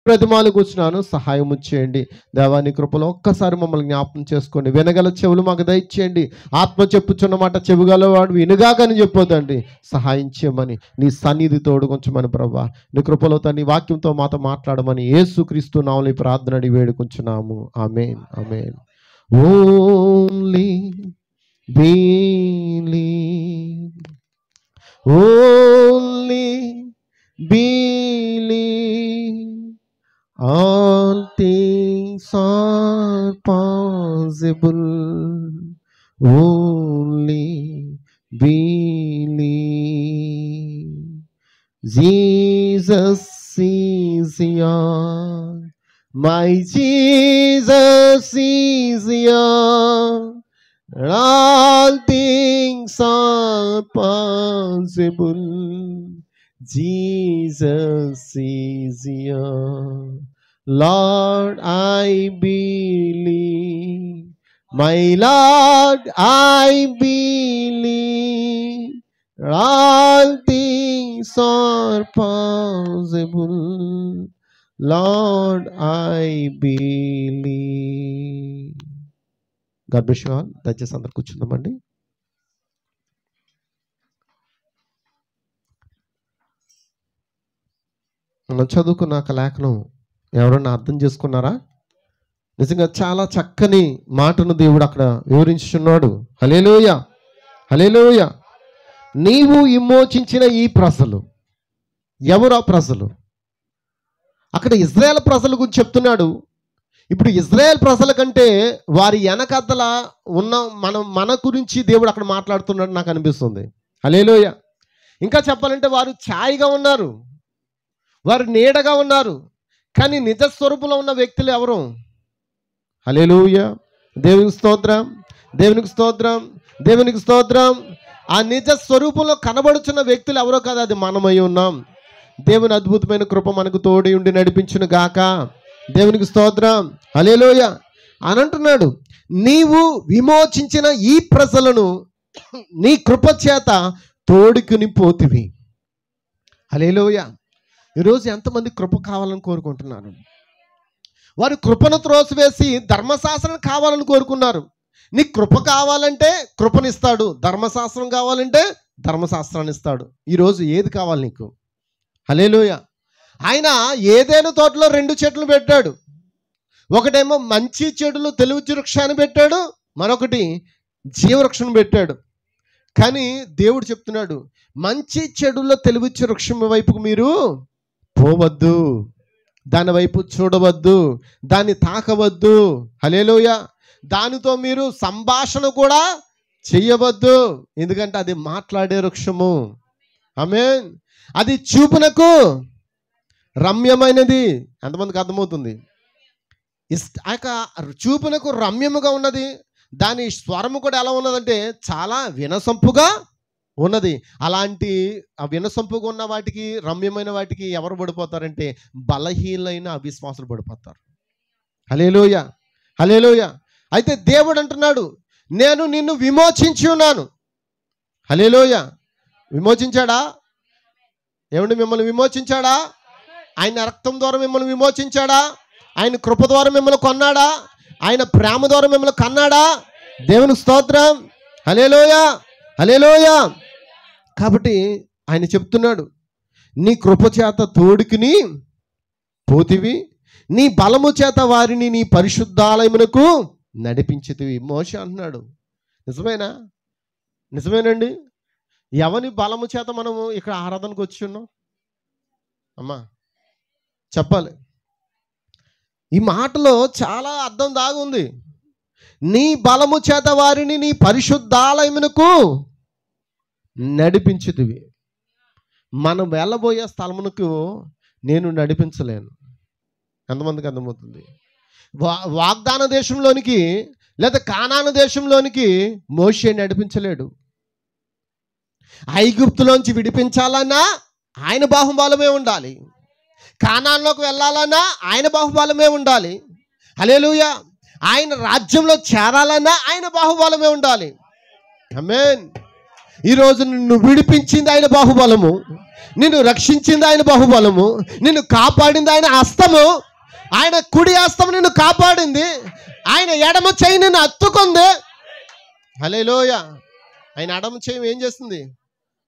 ప్రతిమాలు కూర్చున్నాను, సహాయం చేయండి దేవా. నీ కృపలో ఒక్కసారి మమ్మల్ని జ్ఞాపకం చేసుకోండి. వినగల చెవులు మాకు దయచేయండి. ఆత్మ చెప్పుచున్న మాట చెవిగలవాడు వినుగాకని చెప్పొద్దండి. సహాయం చేయమని నీ సన్నిధి తోడుకొంచమని ప్రభువా. నీ కృపలో నీ వాక్యంతో మాతో మాట్లాడమని యేసుక్రీస్తు నామములో ఈ ప్రార్థన అడిగి వేడుకొంచున్నాము. Amen, amen. Only believe, only believe, all things are possible, only believe. Jesus is here, my Jesus is here, all things are possible, Jesus is here. Lord, I believe, my Lord, I believe, all things are possible, Lord, I believe. God bless you all. దయచేసి అందరు కూర్చుందామండి. మనం చదువుకున్న లేఖనం ఎవరన్నా అర్థం చేసుకున్నారా? నిజంగా చాలా చక్కని మాటను దేవుడు అక్కడ వివరించున్నాడు. హల్లెలూయా, హల్లెలూయా. నీవు విమోచించిన ఈ ప్రజలు ఎవరు? ఆ ప్రజలు అక్కడ ఇజ్రాయేల్ ప్రజల గురించి చెప్తున్నాడు. ఇప్పుడు ఇజ్రాయేల్ ప్రజల కంటే వారి వెనకద్దల ఉన్న మన గురించి దేవుడు అక్కడ మాట్లాడుతున్నాడు నాకు అనిపిస్తుంది. హల్లెలూయా. ఇంకా చెప్పాలంటే వారు ఛాయగా ఉన్నారు, వారు నీడగా ఉన్నారు, కానీ నిజ స్వరూపంలో ఉన్న వ్యక్తులు ఎవరు? హల్లెలూయా. దేవునికి స్తోత్రం, దేవునికి స్తోత్రం, దేవునికి స్తోత్రం. ఆ నిజ స్వరూపంలో కనబడుచున్న వ్యక్తులు ఎవరో కాదు, అది మనమై ఉన్నాం. దేవుని అద్భుతమైన కృప మనకు తోడి ఉండి నడిపించును గాక. దేవునికి స్తోత్రం, హల్లెలూయా అని అంటున్నాడు. నీవు విమోచించిన ఈ ప్రజలను నీ కృప చేత తోడుకుని పోతివి. హల్లెలూయా. ఈరోజు ఎంతమంది కృప కావాలని కోరుకుంటున్నారు? వారు కృపను త్రోసివేసి ధర్మశాస్త్రం కావాలని కోరుకున్నారు. నీ కృప కావాలంటే కృపనిస్తాడు, ధర్మశాస్త్రం కావాలంటే ధర్మశాస్త్రాన్ని ఇస్తాడు. ఈరోజు ఏది కావాలి నీకు? హల్లెలూయా. ఆయన ఏదైనా తోటలో 2 చెట్లు పెట్టాడు. ఒకటేమో మంచి చెడులు తెలివి వృక్షాన్ని పెట్టాడు, మరొకటి జీవవృక్షం పెట్టాడు. కానీ దేవుడు చెప్తున్నాడు, మంచి చెడుల్లో తెలివి వృక్షం వైపుకు మీరు పోవద్దు, దాని వైపు చూడవద్దు, దాన్ని తాకవద్దు. హల్లెలూయా. దానితో మీరు సంభాషణ కూడా చెయ్యవద్దు, ఎందుకంటే అది మాట్లాడే వృక్షము. ఆమేన్. అది చూపునకు రమ్యమైనది. ఎంతమందికి అర్థమవుతుంది? చూపునకు రమ్యముగా ఉన్నది. దాని స్వరము కూడా ఎలా ఉన్నదంటే చాలా వినసొంపుగా ఉన్నది. అలాంటి వినసొంపుగా ఉన్న వాటికి, రమ్యమైన వాటికి ఎవరు పడిపోతారంటే బలహీనైన అవిశ్వాసులు పడిపోతారు. హల్లెలూయా, హల్లెలూయా. అయితే దేవుడు అంటున్నాడు, నేను నిన్ను విమోచించి ఉన్నాను. హల్లెలూయా. విమోచించాడా? ఏమండి, మిమ్మల్ని విమోచించాడా? ఆయన రక్తం ద్వారా మిమ్మల్ని విమోచించాడా? ఆయన కృప ద్వారా మిమ్మల్ని కొన్నాడా? ఆయన ప్రేమ ద్వారా మిమ్మల్ని కన్నాడా? దేవునికి స్తోత్రం, హల్లెలూయా, హల్లెలూయా. కాబట్టి ఆయన చెప్తున్నాడు, నీ కృప చేత తోడుకుని పోతివి, నీ బలము చేత వారిని నీ పరిశుద్ధాలయమునకు నడిపించితివి. మోషే అంటున్నాడు. నిజమేనా? నిజమేనండి. ఎవని బలము చేత మనము ఇక్కడ ఆరాధనకు వచ్చి ఉన్నాం? అమ్మా చెప్పాలి. ఈ మాటలో చాలా అర్థం దాగుంది. నీ బలము చేత వారిని నీ పరిశుద్ధాలయమునకు నడిపించితివి. మనం వెళ్ళబోయే స్థలమునకు నేను నడిపించలేను. ఎంతమందికి అర్థమవుతుంది? వాగ్దాన దేశంలోనికి లేదా కానాను దేశంలోనికి మోషే నడిపించలేడు. ఐగుప్తులోంచి విడిపించాలన్నా ఆయన బాహుబలమే ఉండాలి. కానాన్లోకి వెళ్ళాలన్నా ఆయన బాహుబలమే ఉండాలి. హల్లెలూయా. ఆయన రాజ్యంలో చేరాలన్నా ఆయన బాహుబలమే ఉండాలి. ఆమేన్. ఈరోజు నిన్ను విడిపించింది ఆయన బాహుబలము, నిన్ను రక్షించింది ఆయన బాహుబలము, నిన్ను కాపాడింది ఆయన హస్తము. ఆయన కుడి హస్తము నిన్ను కాపాడింది, ఆయన ఎడమ చేయి నిన్ను హత్తుకుంది. హల్లెలూయా. ఆయన ఎడమ చేయి ఏం చేస్తుంది?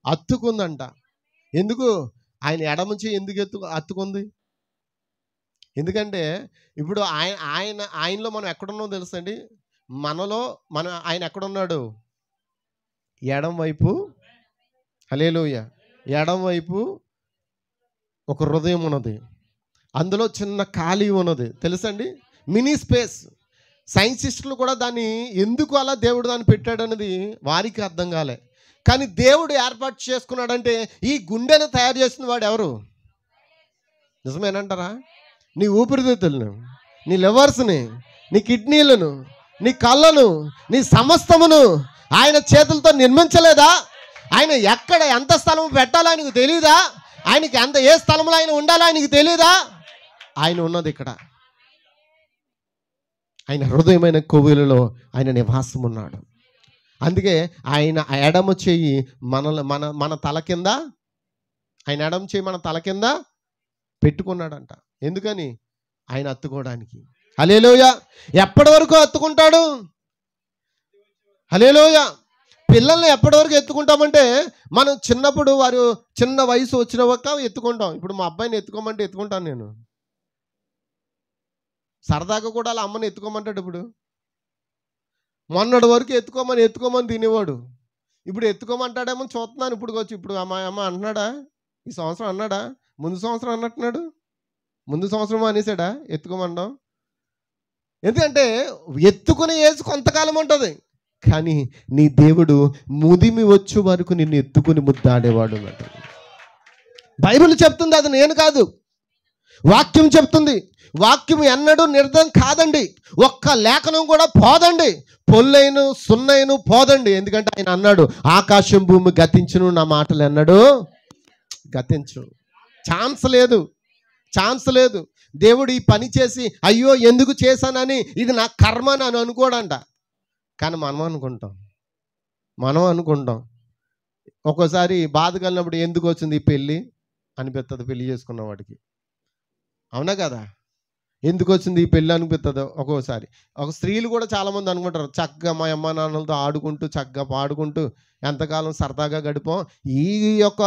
హత్తుకుందంట. ఎందుకు? ఆయన ఎడమ చేయి ఎందుకు హత్తుకుంది? ఎందుకంటే ఇప్పుడు ఆయనలో మనం ఎక్కడున్నామో తెలుసండి. ఆయన ఎక్కడున్నాడు? ఎడం వైపు. హల్లెలూయా. ఎడం వైపు ఒక హృదయం ఉన్నది, అందులో చిన్న ఖాళీ ఉన్నది, తెలుసండి, మినీ స్పేస్. సైంటిస్టులు కూడా దాన్ని ఎందుకు అలా దేవుడు దాన్ని పెట్టాడు అనేది వారికి అర్థం కాలే. కానీ దేవుడు ఏర్పాటు చేసుకున్నాడంటే ఈ గుండెను తయారు చేసిన వాడు ఎవరు? నిజమేనంటారా? నీ ఊపిరితిత్తులను, నీ లివర్స్ని, నీ కిడ్నీలను, నీ కళ్ళను, నీ సమస్తమును ఆయన చేతులతో నిర్మించలేదా? ఆయన ఎక్కడ ఎంత స్థలం పెట్టాలో ఆయనకు తెలియదా? ఆయనకి ఏ స్థలంలో ఆయన ఉండాలో ఆయనకు తెలియదా? ఆయన ఉన్నది ఇక్కడ. ఆయన హృదయమైన కొవ్వులలో ఆయన నివాసం ఉన్నాడు. అందుకే ఆయన ఎడమ చెయ్యి మన తల కింద, ఆయన ఎడమ చెయ్యి మన తల కింద పెట్టుకున్నాడంట. ఎందుకని? ఆయన హత్తుకోవడానికి. హల్లెలూయా. ఎప్పటి వరకు హత్తుకుంటాడు? హల్లెలూయా. పిల్లల్ని ఎప్పటి వరకు ఎత్తుకుంటామంటే, మనం చిన్నప్పుడు వారు చిన్న వయసు వచ్చిన వరకు ఎత్తుకుంటాం. ఇప్పుడు మా అబ్బాయిని ఎత్తుకోమంటే ఎత్తుకుంటాను నేను. సరదాగా కూడా అలా అమ్మని ఎత్తుకోమంటాడు. ఇప్పుడు మొన్నటి వరకు ఎత్తుకోమని తినేవాడు. ఇప్పుడు ఎత్తుకోమంటాడేమో చూస్తున్నాను. ఇప్పుడు అమ్మ అంటున్నాడా? ఈ సంవత్సరం అన్నాడా? ముందు సంవత్సరం అన్నట్టున్నాడు. ముందు సంవత్సరం అనేసాడా ఎత్తుకోమంటాం? ఎందుకంటే ఎత్తుకునే ఏజ్ కొంతకాలం ఉంటుంది, కానీ నీ దేవుడు ముదిమి వచ్చే వరకు నిన్ను ఎత్తుకుని ముద్దాడేవాడు అన్నట్టు బైబిల్ చెప్తుంది. అది నేను కాదు, వాక్యం చెప్తుంది. వాక్యం ఎన్నడూ నిర్ధం కాదండి. ఒక్క లేఖనం కూడా పోదండి. పొల్లైను సున్నైను పోదండి. ఎందుకంటే ఆయన అన్నాడు, ఆకాశం భూమి గతించును, నా మాటలు ఎన్నడూ గతించు. ఛాన్స్ లేదు. దేవుడు ఈ పని చేసి అయ్యో ఎందుకు చేశానని, ఇది నా కర్మ అని అనుకోడంట. కానీ మనం అనుకుంటాం. ఒక్కోసారి బాధ కలిగినప్పుడు ఎందుకు వచ్చింది ఈ పెళ్ళి అనిపిస్తుంది పెళ్లి చేసుకున్న వాడికి. అవునా కదా? ఎందుకు వచ్చింది ఈ పెళ్ళి అనిపిస్తుంది ఒక్కోసారి. స్త్రీలు కూడా చాలామంది అనుకుంటారు, చక్కగా మా అమ్మ నాన్నలతో ఆడుకుంటూ చక్కగా పాడుకుంటూ ఎంతకాలం సరదాగా గడిపాం, ఈ యొక్క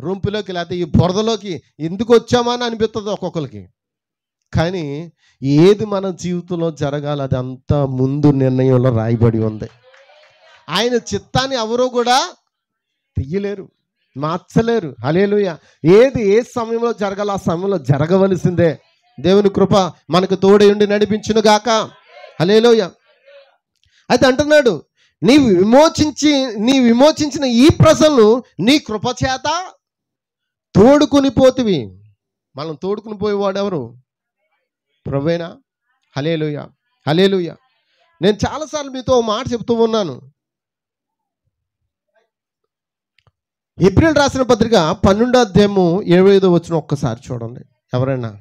రొంపులోకి లేకపోతే ఈ బురదలోకి ఎందుకు వచ్చామని అనిపిస్తుంది ఒక్కొక్కరికి. కానీ ఏది మన జీవితంలో జరగాలి అది అంతా ముందు నిర్ణయంలో రాయబడి ఉంది. ఆయన చిత్తాన్ని ఎవరూ కూడా తీయలేరు, మార్చలేరు. హల్లెలూయా. ఏది ఏ సమయంలో జరగాలో ఆ సమయంలో జరగవలసిందే. దేవుని కృప మనకు తోడై ఉండి నడిపించును గాక. హల్లెలూయా. అయితే అంటున్నాడు, నీవు విమోచించిన ఈ ప్రజలను నీ కృప చేత తోడుకుని పోతివి. మనం తోడుకుని పోయేవాడు ఎవరు? ప్రభువేనా? హల్లెలూయా. హల్లెలూయా. నేను చాలాసార్లు మీతో మాట చెప్తూ ఉన్నాను. హెబ్రీయులకు రాసిన పత్రిక 12వ అధ్యాయము 25వ వచనం ఒక్కసారి చూడండి. ఎవరైనా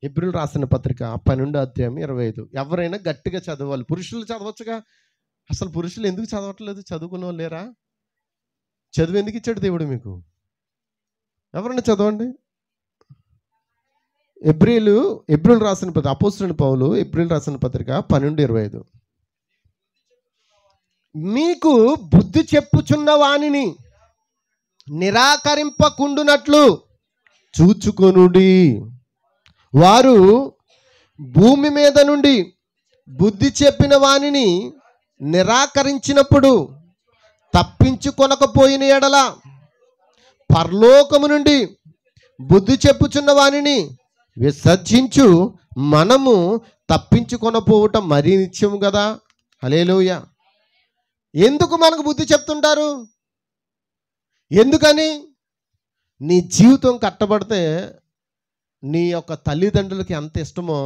హెబ్రీయులకు రాసిన పత్రిక 12వ అధ్యాయం 25. ఎవరైనా గట్టిగా చదవాలి. పురుషులు చదవచ్చుగా. అసలు పురుషులు ఎందుకు చదవట్లేదు? చదువుకున్న వాళ్ళు లేరా? చదువు ఎందుకు ఇచ్చాడు దేవుడు మీకు? ఎవరైనా చదవండి. హెబ్రీయులకు రాసిన పత్రిక, అపోస్తలుడైన పౌలు హెబ్రీయులకు రాసిన పత్రిక 12:25. మీకు బుద్ధి చెప్పుచున్న వానిని నిరాకరింపకుండునట్లు చూచుకొనుడి. వారు భూమి మీద నుండి బుద్ధి చెప్పిన వానిని నిరాకరించినప్పుడు తప్పించుకొనకపోయిన ఎడల పరలోకము నుండి బుద్ధి చెప్పుచున్న వానిని విసర్జించు మనము తప్పించుకొనపోవటం మరీ నిత్యం కదా. హల్లెలూయా. ఎందుకు మనకు బుద్ధి చెప్తుంటారు? ఎందుకని? నీ జీవితం కట్టబడితే నీ యొక్క తల్లిదండ్రులకి ఎంత ఇష్టమో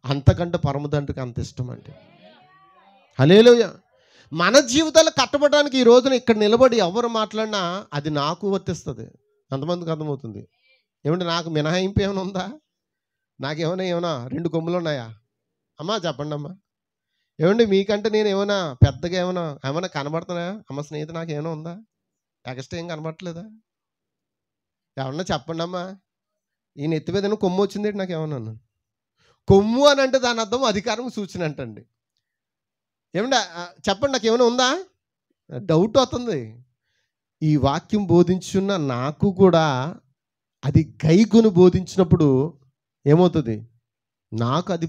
అంతకంటే పరమతండ్రికి అంత ఇష్టం అంటే. హల్లెలూయా. మన జీవితాలు కట్టబడడానికి ఈ రోజున ఇక్కడ నిలబడి ఎవరు మాట్లాడినా అది నాకు వర్తిస్తుంది. అంతమందికి అర్థమవుతుంది. ఏమంటే నాకు మినహాయింపు ఏమైనా ఉందా? నాకేమైనా 2 కొమ్ములు ఉన్నాయా? అమ్మా చెప్పండి అమ్మా. ఏమండి మీకంటే నేను ఏమైనా పెద్దగా ఏమైనా కనబడుతున్నాయా? అమ్మ స్నేహితు నాకు ఏమైనా ఉందా? ఎక్స్ట్రా ఏం కనబడట్లేదా? ఏమన్నా చెప్పండి అమ్మా, ఈయన ఎత్తి మీద కొమ్ము వచ్చిందేంటి నాకు ఏమన్నా? కొమ్ము అని అంటే దాని అర్థం అధికారం సూచన అంటండి. ఏమంటే చెప్పండి, నాకు ఏమైనా ఉందా? డౌట్ వస్తుంది. ఈ వాక్యం బోధించున్న నాకు కూడా అది గైగును బోధించినప్పుడు ఏమవుతుంది? నాకు అది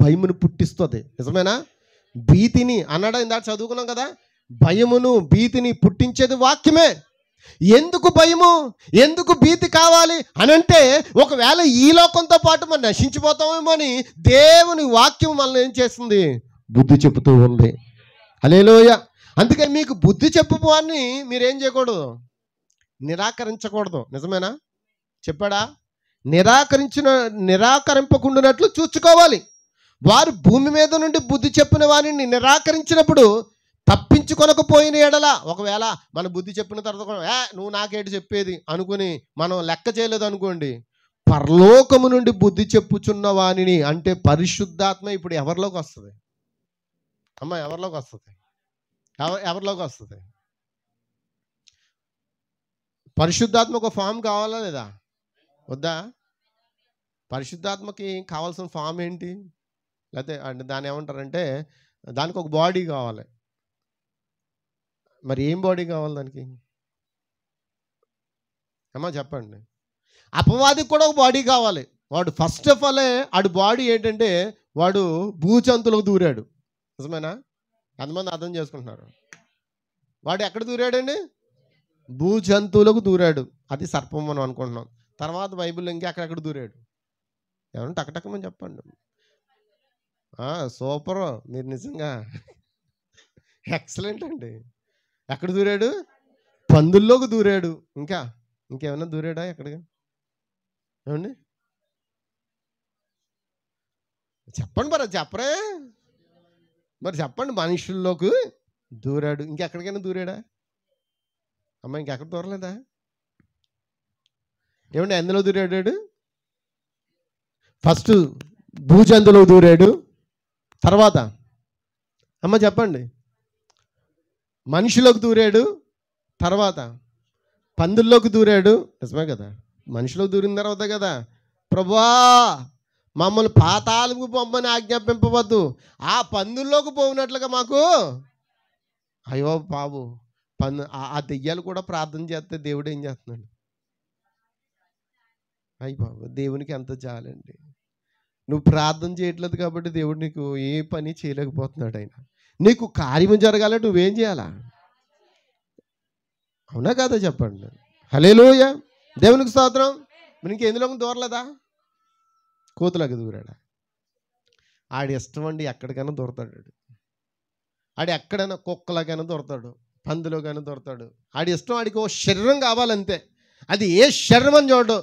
భయమును పుట్టిస్తుంది. నిజమేనా? భీతిని అన్నాడా? ఇందాక చదువుకున్నాం కదా, భయమును భీతిని పుట్టించేది వాక్యమే. ఎందుకు భయము, ఎందుకు భీతి కావాలి అనంటే, ఒకవేళ ఈ లోకంతో పాటు మనం నశించిపోతామేమో అని దేవుని వాక్యం మనల్ని ఏం చేస్తుంది? బుద్ధి చెబుతూ ఉంది. హల్లెలూయా. అందుకే మీకు బుద్ధి చెప్పుకోవాలని మీరేం చేయకూడదు? నిరాకరించకూడదు. నిజమేనా? చెప్పాడా? నిరాకరింపకుండానట్లు చూసుకోవాలి. వారు భూమి మీద నుండి బుద్ధి చెప్పిన వారిని నిరాకరించినప్పుడు తప్పించుకొనకపోయిన ఎడల, ఒకవేళ మన బుద్ధి చెప్పిన తర్వాత నువ్వు నాకేంటి చెప్పేది అనుకుని మనం లెక్క చేయలేదు అనుకోండి, పరలోకము నుండి బుద్ధి చెప్పుచున్న వానిని అంటే పరిశుద్ధాత్మ ఇప్పుడు ఎవరిలోకి వస్తుంది? అమ్మ ఎవరిలోకి వస్తుంది? ఎవరిలోకి వస్తుంది? పరిశుద్ధాత్మ ఒక ఫామ్ కావాలా లేదా? వద్దా? పరిశుద్ధాత్మకి కావాల్సిన ఫామ్ ఏంటి? లేకపోతే అంటే దాన్ని ఏమంటారంటే దానికి ఒక బాడీ కావాలి. మరి ఏం బాడీ కావాలి దానికి? అమ్మా చెప్పండి. అపవాదికి కూడా ఒక బాడీ కావాలి. వాడు ఫస్ట్ ఆఫ్ ఆల్ వాడు బాడీ ఏంటంటే వాడు భూజంతువులకు దూరాడు. నిజమేనా? ఎంతమంది అర్థం చేసుకుంటున్నారు? వాడు ఎక్కడ దూరాడండి? భూజంతువులకు దూరాడు. అది సర్పం మనం అనుకుంటున్నాం. తర్వాత బైబిల్లో ఇంకెక్కడెక్కడ దూరాడు? ఏమన్నా టకటకమని చెప్పండి. సూపర్, మీరు నిజంగా ఎక్సలెంట్ అండి. ఎక్కడ దూరాడు? పందుల్లోకి దూరాడు. ఇంకేమన్నా దూరాడా ఎక్కడికి? ఏమండి చెప్పండి. మరి చెప్పరే, మరి చెప్పండి. మనుషుల్లోకి దూరాడు. ఇంకెక్కడికైనా దూరాడా అమ్మ? ఇంకెక్కడ దూరలేదా? ఏమండి ఎందులో దూరాడు? ఫస్ట్ భూజంతువులోకి దూరాడు. తర్వాత అమ్మ చెప్పండి, మనిషిలోకి దూరాడు. తర్వాత పందుల్లోకి దూరాడు. నిజమే కదా? మనిషిలోకి దూరిన తర్వాత కదా ప్రభువా మమ్మల్ని పాతాళముకు పొమ్మని ఆజ్ఞాపింపవద్దు, ఆ పందుల్లోకి పోయినట్లుగా మాకు. అయ్యో బాబు, ఆ దెయ్యాలు కూడా ప్రార్థన చేస్తే దేవుడు ఏం చేస్తున్నాడు? అయ్యి బాబు, దేవునికి ఎంత జాలండి. నువ్వు ప్రార్థన చేయట్లేదు కాబట్టి దేవుడు నీకు ఏ పని చేయలేకపోతున్నాడు. ఆయన నీకు కార్యం జరగాలంటే నువ్వేం చేయాలా? అవునా కదా? చెప్పండి. హల్లెలూయా. దేవునికి స్తోత్రం. మరి ఇంకెందులో దూరలేదా? కోతులకు దూరాడా? ఆడి ఇష్టం అండి, ఎక్కడికైనా దూరతాడు. ఆడి ఎక్కడైనా కుక్కలకైనా దూరతాడు, పందులోకైనా దూరతాడు. ఆడి ఇష్టం. ఆడికి ఓ శరీరం కావాలంతే. అది ఏ శరీరం అని చూడు.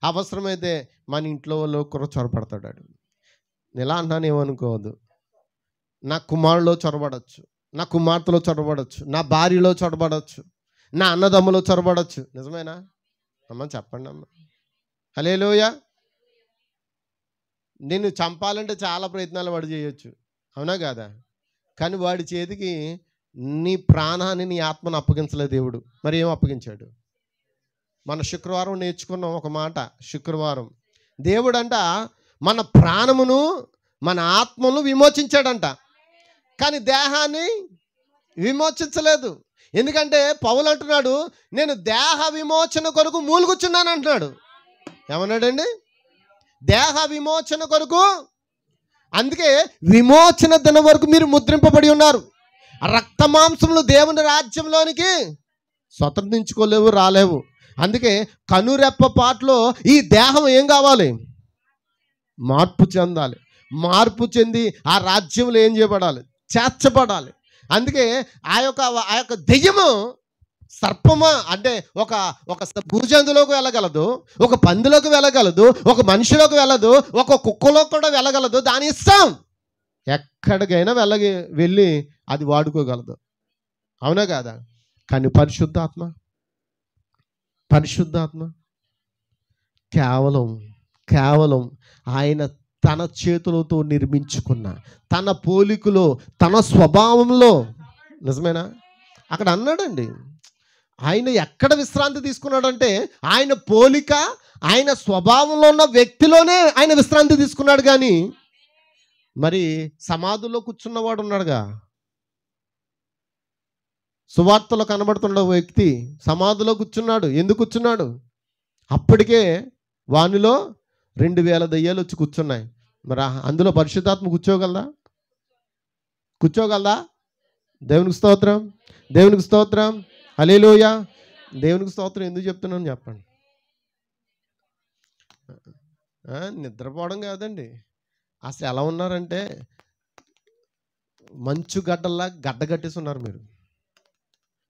అవసరమైతే మన ఇంట్లో వాళ్ళు కూడా చొరబడతాడు. ఆడు ఎలా అంటాను ఏమనుకోవద్దు. నా కుమారులో చొరబడచ్చు, నా కుమార్తెలో చొరబడచ్చు, నా భార్యలో చొరబడచ్చు, నా అన్నదమ్ములో చొరబడచ్చు. నిజమేనా అమ్మ? చెప్పండి అమ్మ. హల్లెలూయా. నిన్ను చంపాలంటే చాలా ప్రయత్నాలు వాడు చేయొచ్చు. అవునా కాదా? కానీ వాడి చేతికి నీ ప్రాణాన్ని, నీ ఆత్మను అప్పగించలేదు దేవుడు. మరి ఏం అప్పగించాడు? మన శుక్రవారం నేర్చుకున్నాం ఒక మాట. శుక్రవారం దేవుడంట మన ప్రాణమును, మన ఆత్మను విమోచించాడంట, కానీ దేహాన్ని విమోచించలేదు. ఎందుకంటే పౌలు అంటున్నాడు, నేను దేహ విమోచన కొరకు మూలుగుచున్నాను అంటున్నాడు. ఏమన్నాడండి? దేహ విమోచన కొరకు. అందుకే విమోచన దినం వరకు మీరు ముద్రింపబడి ఉన్నారు. రక్త మాంసములు దేవుని రాజ్యంలోనికి స్వతంత్రించుకోలేవు, రాలేవు. అందుకే కనురెప్ప పాటలో ఈ దేహం ఏం కావాలి? మార్పు చెందాలి. మార్పు చెంది ఆ రాజ్యంలో ఏం చేయబడాలి? చేర్చబడాలి. అందుకే ఆ యొక్క దెయ్యము సర్పమా అంటే ఒక భూజంతులోకి వెళ్ళగలదు, ఒక పందులోకి వెళ్ళగలదు, ఒక మనిషిలోకి వెళ్ళదు, ఒక కుక్కలోకి కూడా వెళ్ళగలదు. దాని ఇష్టం. ఎక్కడికైనా వెళ్ళి అది వాడుకోగలదు. అవునా కాదా? కానీ పరిశుద్ధాత్మ కేవలం ఆయన తన చేతులతో నిర్మించుకున్న తన పోలికలో, తన స్వభావంలో. నిజమేనా? అక్కడ అన్నాడండి, ఆయన ఎక్కడ విశ్రాంతి తీసుకున్నాడంటే ఆయన పోలిక, ఆయన స్వభావంలో ఉన్న వ్యక్తిలోనే ఆయన విశ్రాంతి తీసుకున్నాడు. కానీ మరి సమాధిలో కూర్చున్నవాడు ఉన్నాడుగా, సువార్తలో కనబడుతున్న వ్యక్తి సమాధిలో కూర్చున్నాడు. ఎందుకు కూర్చున్నాడు? అప్పటికే వానిలో 2000 దయ్యాలు వచ్చి కూర్చున్నాయి. మరి అందులో పరిశుద్ధాత్మ కూర్చోగలదా? దేవునికి స్తోత్రం, దేవునికి స్తోత్రం, హల్లెలూయా. దేవునికి స్తోత్రం ఎందుకు చెప్తున్నాను చెప్పండి. నిద్రపోవడం కాదండి, అసలు ఎలా ఉన్నారంటే మంచు గడ్డల్లా గడ్డ కట్టేసి ఉన్నారు. మీరు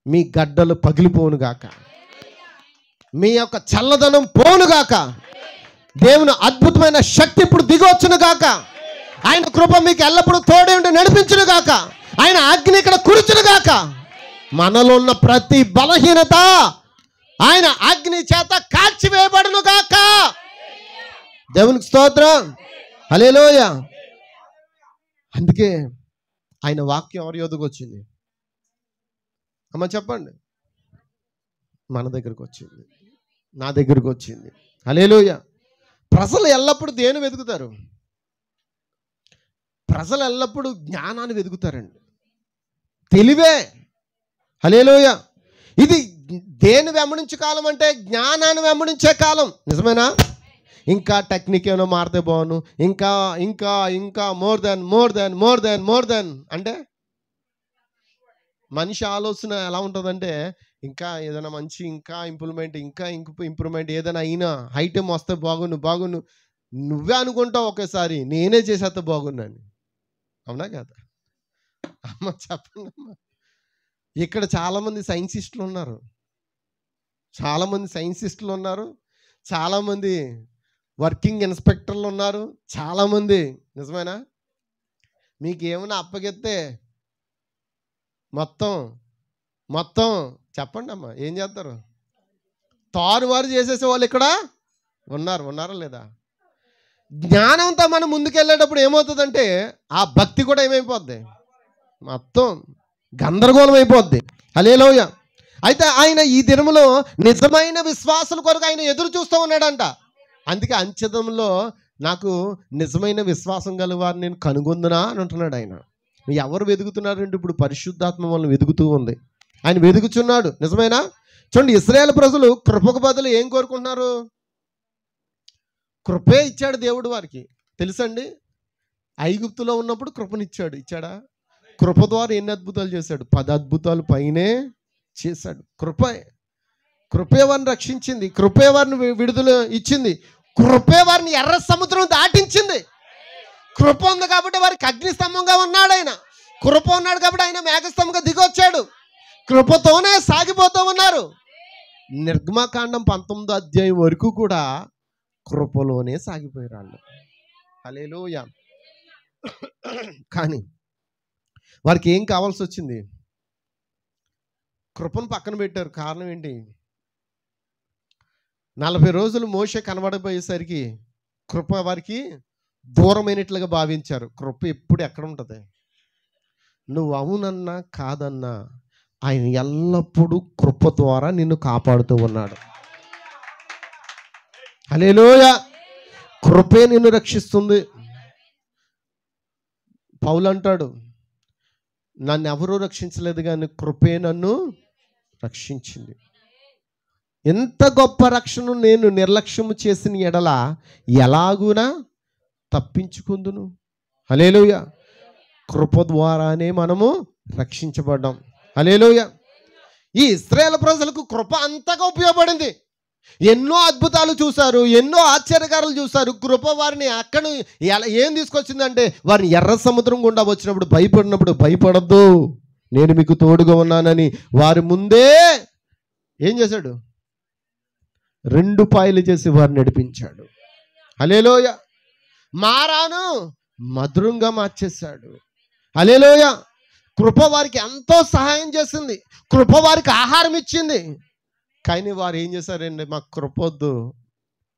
మీ గడ్డలు పగిలిపోను గాక, మీ యొక్క చల్లదనం పోను గాక, దేవుని అద్భుతమైన శక్తి ఇప్పుడు దిగొచ్చును గాక, ఆయన కృప మీకు ఎల్లప్పుడూ తోడే ఉండి నడిపించును గాక, ఆయన అగ్ని ఇక్కడ కురుచును గాక. మనలో ఉన్న ప్రతి బలహీనత ఆయన అగ్ని చేత కాల్చివేయబడును గాక. దేవునికి స్తోత్రం, హల్లెలూయా. అందుకే ఆయన వాక్యం ఎవరి యొద్దకు వచ్చింది? అమ్మ చెప్పండి. మన దగ్గరకు వచ్చింది, నా దగ్గరకు వచ్చింది. హల్లెలూయా. ప్రజలు ఎల్లప్పుడూ దేని వెతుకుతారు? ప్రజలు ఎల్లప్పుడూ జ్ఞానాన్ని వెతుకుతారండి, తెలివే. హల్లెలూయా. ఇది దేని వెంబడించే కాలం అంటే జ్ఞానాన్ని వెంబడించే కాలం. నిజమేనా? ఇంకా టెక్నిక్ ఏమైనా మారితే బాగును, ఇంకా ఇంకా ఇంకా మోర్ దెన్ అంటే మనిషి ఆలోచన ఎలా ఉంటుందంటే ఇంకా ఏదైనా మంచి ఇంకా ఇంప్రూవ్మెంట్ ఏదైనా అయినా ఐటెం వస్తే బాగును నువ్వే అనుకుంటావు ఒకేసారి, నేనే చేసేస్తే బాగున్నాను. అవునా కదా అమ్మ? చెప్పండి అమ్మ. ఇక్కడ చాలామంది సైన్సిస్టులు ఉన్నారు, చాలామంది వర్కింగ్ ఇన్స్పెక్టర్లు ఉన్నారు, చాలామంది. నిజమేనా? మీకు ఏమైనా అప్పగెత్తే మొత్తం చెప్పండి అమ్మా, ఏం చేస్తారు? తారుమారు చేసేసే వాళ్ళు ఇక్కడ ఉన్నారా లేదా? జ్ఞానంతో మనం ముందుకెళ్ళేటప్పుడు ఏమవుతుందంటే ఆ భక్తి కూడా ఏమైపోద్ది? మొత్తం గందరగోళం అయిపోద్ది. హల్లెలూయా. అయితే ఆయన ఈ దినములో నిజమైన విశ్వాసుల కొరకు ఆయన ఎదురు చూస్తూ ఉన్నాడంట. అందుకే అంచెదంలో నాకు నిజమైన విశ్వాసం గల వారిని నేను కనుగొందునా అని అంటున్నాడు ఆయన. ఎవరు వెతుకుతున్నారంటే ఇప్పుడు పరిశుద్ధాత్మ వాళ్ళని వెతుకుతూ ఉంది, ఆయన వెతుకుచున్నాడు. నిజమేనా? చూడండి, ఇశ్రాయేలు ప్రజలు కృపకు బదులు ఏం కోరుకుంటున్నారు? కృపే ఇచ్చాడు దేవుడు వారికి. తెలుసండి, ఐగుప్తులో ఉన్నప్పుడు ఇచ్చాడా? కృప ద్వారా ఎన్ని అద్భుతాలు చేశాడు? 10 అద్భుతాలు పైనే చేశాడు. కృపే వారిని రక్షించింది, కృపే వారిని విడుదల ఇచ్చింది, కృపే వారిని ఎర్ర సముద్రం దాటించింది. కృప ఉంది కాబట్టి వారికి అగ్నిస్తంభంగా ఉన్నాడు ఆయన. కృప ఉన్నాడు కాబట్టి ఆయన మేఘస్తంభంగా దిగొచ్చాడు. కృపతోనే సాగిపోతూ ఉన్నారు. నిర్గమకాండం 19వ అధ్యాయం వరకు కూడా కృపలోనే సాగిపోయారు వాళ్ళు. హల్లెలూయా. కానీ వారికి ఏం కావాల్సి వచ్చింది? కృపను పక్కన పెట్టారు. కారణం ఏంటి? 40 రోజులు మోషే కనబడిపోయేసరికి కృప వారికి దూరమైనట్లుగా భావించారు. కృప ఎప్పుడు ఎక్కడ ఉంటుంది? నువ్వు అవునన్నా కాదన్నా ఆయన ఎల్లప్పుడూ కృప ద్వారా నిన్ను కాపాడుతూ ఉన్నాడు. హల్లెలూయా. కృపే నిన్ను రక్షిస్తుంది. పౌలు అంటాడు, నన్ను ఎవరూ రక్షించలేదు కానీ కృపే నన్ను రక్షించింది. ఎంత గొప్ప రక్షణ నేను నిర్లక్ష్యము చేసిన ఎడల ఎలాగునా తప్పించుకుందును. హల్లెలూయా. కృప ద్వారానే మనము రక్షించబడ్డాం. హల్లెలూయా. ఈ ఇశ్రాయేలు ప్రజలకు కృప అంతగా ఉపయోగపడింది. ఎన్నో అద్భుతాలు చూశారు, ఎన్నో ఆశ్చర్యకారాలు చూశారు. కృప వారిని అక్కడ ఏం తీసుకొచ్చిందంటే వారిని ఎర్ర సముద్రం గుండా వచ్చినప్పుడు భయపడద్దు, నేను మీకు తోడుగా ఉన్నానని వారి ముందే ఏం చేశాడు? 2 పాయలు చేసి వారిని నడిపించాడు. హల్లెలూయా. మారాను మధురంగా మార్చేశాడు. హల్లెలూయా. కృప వారికి ఎంతో సహాయం చేసింది, కృప వారికి ఆహారం ఇచ్చింది. కానీ వారు ఏం చేశారండి? మాకు కృప వద్దు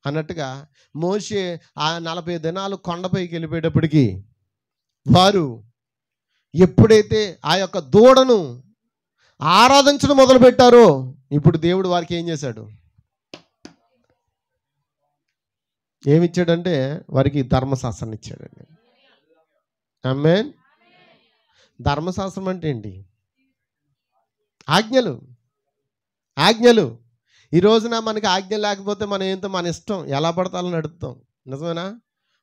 అన్నట్టుగా మోషే ఆ 40 దినాలు కొండపైకి వెళ్ళిపోయేటప్పటికి వారు ఎప్పుడైతే ఆ యొక్క దూడను ఆరాధించడం మొదలుపెట్టారో ఇప్పుడు దేవుడు వారికి ఏం చేశాడు? ఏమిచ్చాడంటే వారికి ధర్మశాస్త్రాన్ని ఇచ్చాడండి. ఆమేన్. ధర్మశాస్త్రం అంటే ఏంటి? ఆజ్ఞలు. ఆజ్ఞలు. ఈ రోజున మనకి ఆజ్ఞ లేకపోతే మనం ఏంటో మన ఇష్టం ఎలా పడతాలో నడుపుతాం. నిజమేనా?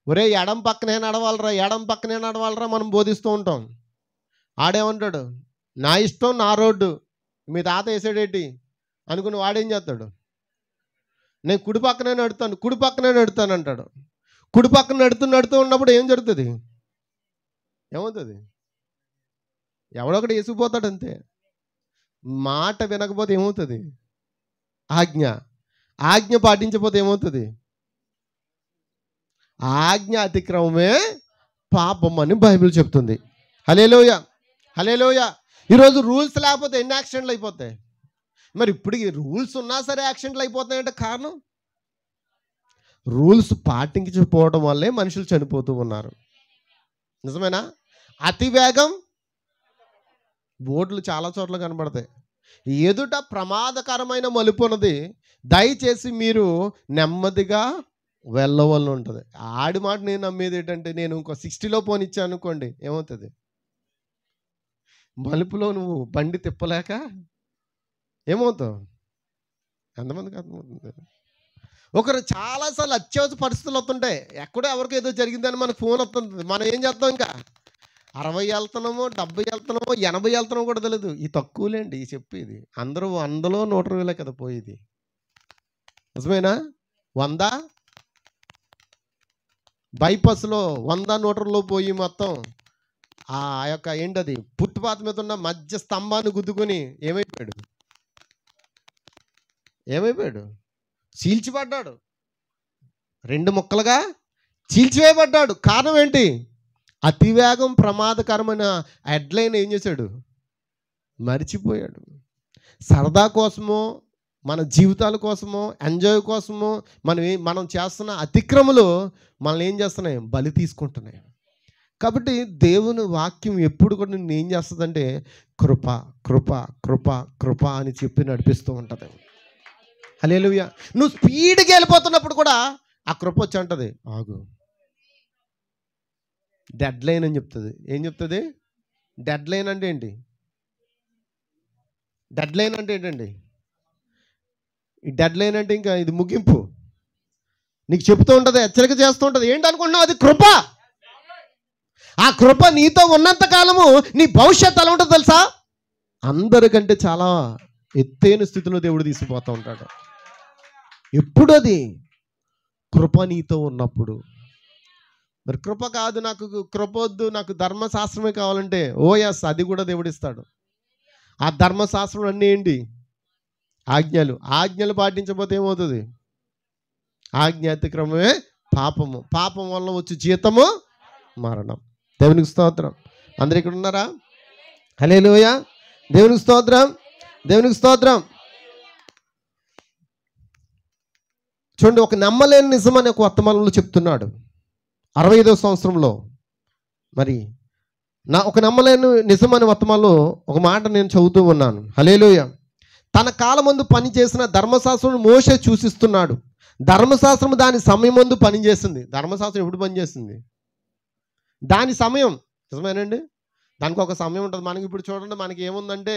ఒరే ఎడం పక్కనే నడవాలరా, ఎడం పక్కనే నడవాలరా మనం బోధిస్తూ ఉంటాం. ఆడేమంటాడు? నా ఇష్టం నా రోడ్డు, మీ తాత వేసాడేంటి అనుకుని వాడేం చేస్తాడు? నేను కుడి పక్కనే నడుతాను, కుడి పక్కనే నడుతాను అంటాడు. కుడి పక్కన నడుతూ ఉన్నప్పుడు ఏం జరుగుతుంది? ఏమవుతుంది? ఎవడొకటి వేసుకుపోతాడు అంతే. మాట వినకపోతే ఏమవుతుంది? ఆజ్ఞ. ఆజ్ఞ పాటించకపోతే ఏమవుతుంది? ఆజ్ఞ అతిక్రమమే పాపం అని బైబిల్ చెప్తుంది. హల్లెలూయా, హల్లెలూయా. ఈరోజు రూల్స్ లేకపోతే ఎన్ని యాక్సిడెంట్లు అయిపోతాయి? మరి ఇప్పుడు రూల్స్ ఉన్నా సరే యాక్సిడెంట్లు అయిపోతాయంటే కారణం రూల్స్ పాటించకపోవడం వల్లే మనుషులు చనిపోతూ ఉన్నారు. నిజమేనా? అతి వేగం బోర్డులు చాలా చోట్ల కనబడతాయి. ఎదుట ప్రమాదకరమైన మలుపు ఉన్నది, దయచేసి మీరు నెమ్మదిగా వెళ్ళవలసి ఉంటుంది. ఆడి మాట నేను నమ్మేది ఏంటంటే, నేను ఇంకో 60లో పోనిచ్చాను అనుకోండి, ఏమవుతుంది? మలుపులో నువ్వు బండి తిప్పలేక ఏమవుతావు? ఎంతమందికి అర్థమవుతుంది? ఒకరు చాలాసార్లు అత్యవసర పరిస్థితులు వస్తుంటాయి, ఎక్కడో ఎవరికో ఏదో జరిగిందని మనకు ఫోన్ వస్తుంది. మనం ఏం చేస్తాం? ఇంకా 60 వెళ్తున్నామో, 70 వెళ్తున్నామో, 80 వెళ్తున్నామో కూడా తెలియదు. ఈ తక్కువలేండి ఈ చెప్పేది. అందరూ 100లో 120 కదా పోయేది. నిజమేనా? 100 బైపాస్లో 100 120లో పోయి మొత్తం ఆ యొక్క ఏంటది ఫుట్పాత్ మీద ఉన్న మధ్య స్తంభాన్ని గుద్దుకొని ఏమైపోయాడు? చీల్చిపడ్డాడు. 2 ముక్కలుగా చీల్చివేయబడ్డాడు. కారణం ఏంటి? అతివేగం ప్రమాదకరమైన హెడ్లైన్ ఏం చేశాడు? మరిచిపోయాడు. సరదా కోసమో, మన జీవితాల కోసమో, ఎంజాయ్ కోసమో మనం చేస్తున్న అతిక్రమలు మనల్ని ఏం చేస్తున్నాయి? బలి తీసుకుంటున్నాయి. కాబట్టి దేవుని వాక్యం ఎప్పుడు కూడా నిన్ను ఏం చేస్తుందంటే కృప కృప కృప కృప అని చెప్పి నడిపిస్తూ ఉంటుంది. హల్లెలూయా. నువ్వు స్పీడ్గా వెళ్ళిపోతున్నప్పుడు కూడా ఆ కృప వచ్చి అంటది ఆగు. డెడ్ లైన్ అని చెప్తుంది. ఏం చెప్తుంది? డెడ్ లైన్ అంటే ఏంటి? డెడ్ లైన్ అంటే ఏంటండి? ఈ డెడ్ లైన్ అంటే ఇంకా ఇది ముగింపు. నీకు చెప్తూ ఉంటుంది, హెచ్చరిక చేస్తూ ఉంటుంది. ఏంటనుకుంటున్నావు? అది కృప. ఆ కృప నీతో ఉన్నంత కాలము నీ భవిష్యత్తు ఎలా ఉంటుందో తెలుసా? అందరికంటే చాలా ఎత్తైన స్థితిలో దేవుడు తీసుకుపోతూ ఉంటాడు. ఎప్పుడు? అది కృప నీతో ఉన్నప్పుడు. మరి కృప కాదు, నాకు కృప వద్దు, నాకు ధర్మశాస్త్రమే కావాలంటే ఓఎస్ అది కూడా దేవుడు ఇస్తాడు. ఆ ధర్మశాస్త్రం అన్నీ ఏంటి? ఆజ్ఞలు. ఆజ్ఞలు పాటించకపోతే ఏమవుతుంది? ఆజ్ఞ అతిక్రమమే పాపము. పాపం వల్ల వచ్చి జీతము మరణం. దేవునికి స్తోత్రం. అందరు ఇక్కడ ఉన్నారా? హల్లెలూయా. దేవునికి స్తోత్రం, దేవునికి స్తోత్రం. చూడండి, ఒక నమ్మలేని నిజం అనే ఒక వర్తమానంలో చెప్తున్నాడు 65వ సంవత్సరంలో. మరి ఒక నమ్మలేని నిజం అనే వర్తమానంలో ఒక మాట నేను చదువుతూ ఉన్నాను. హల్లెలూయా. తన కాలమందు పని చేసిన ధర్మశాస్త్రం మోషే సూచిస్తున్నాడు. ధర్మశాస్త్రం దాని సమయం ముందు పనిచేసింది. ధర్మశాస్త్రం ఎప్పుడు పనిచేస్తుంది? దాని సమయం. నిజమేనండి? దానికి ఒక సమయం ఉంటుంది. మనకి ఇప్పుడు చూడండి, మనకి ఏముందంటే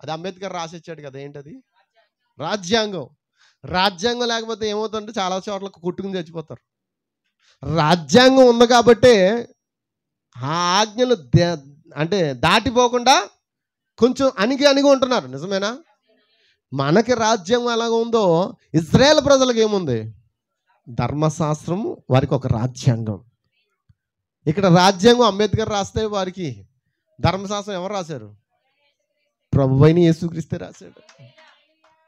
అది అంబేద్కర్ రాసిచ్చాడు కదా, ఏంటది? రాజ్యాంగం. రాజ్యాంగం లేకపోతే ఏమవుతుందంటే చాలా చోట్ల కొట్టుకుని చచ్చిపోతారు. రాజ్యాంగం ఉంది కాబట్టే ఆ ఆజ్ఞలు అంటే దాటిపోకుండా కొంచెం అణిగి ఉంటున్నారు. నిజమేనా? మనకి రాజ్యాంగం ఎలాగ ఉందో ఇజ్రాయేల్ ప్రజలకు ఏముంది? ధర్మశాస్త్రం వారికి ఒక రాజ్యాంగం. ఇక్కడ రాజ్యాంగం అంబేద్కర్ రాస్తే వారికి ధర్మశాస్త్రం ఎవరు రాశారు? ప్రభువైన యేసుక్రీస్తే రాశాడు.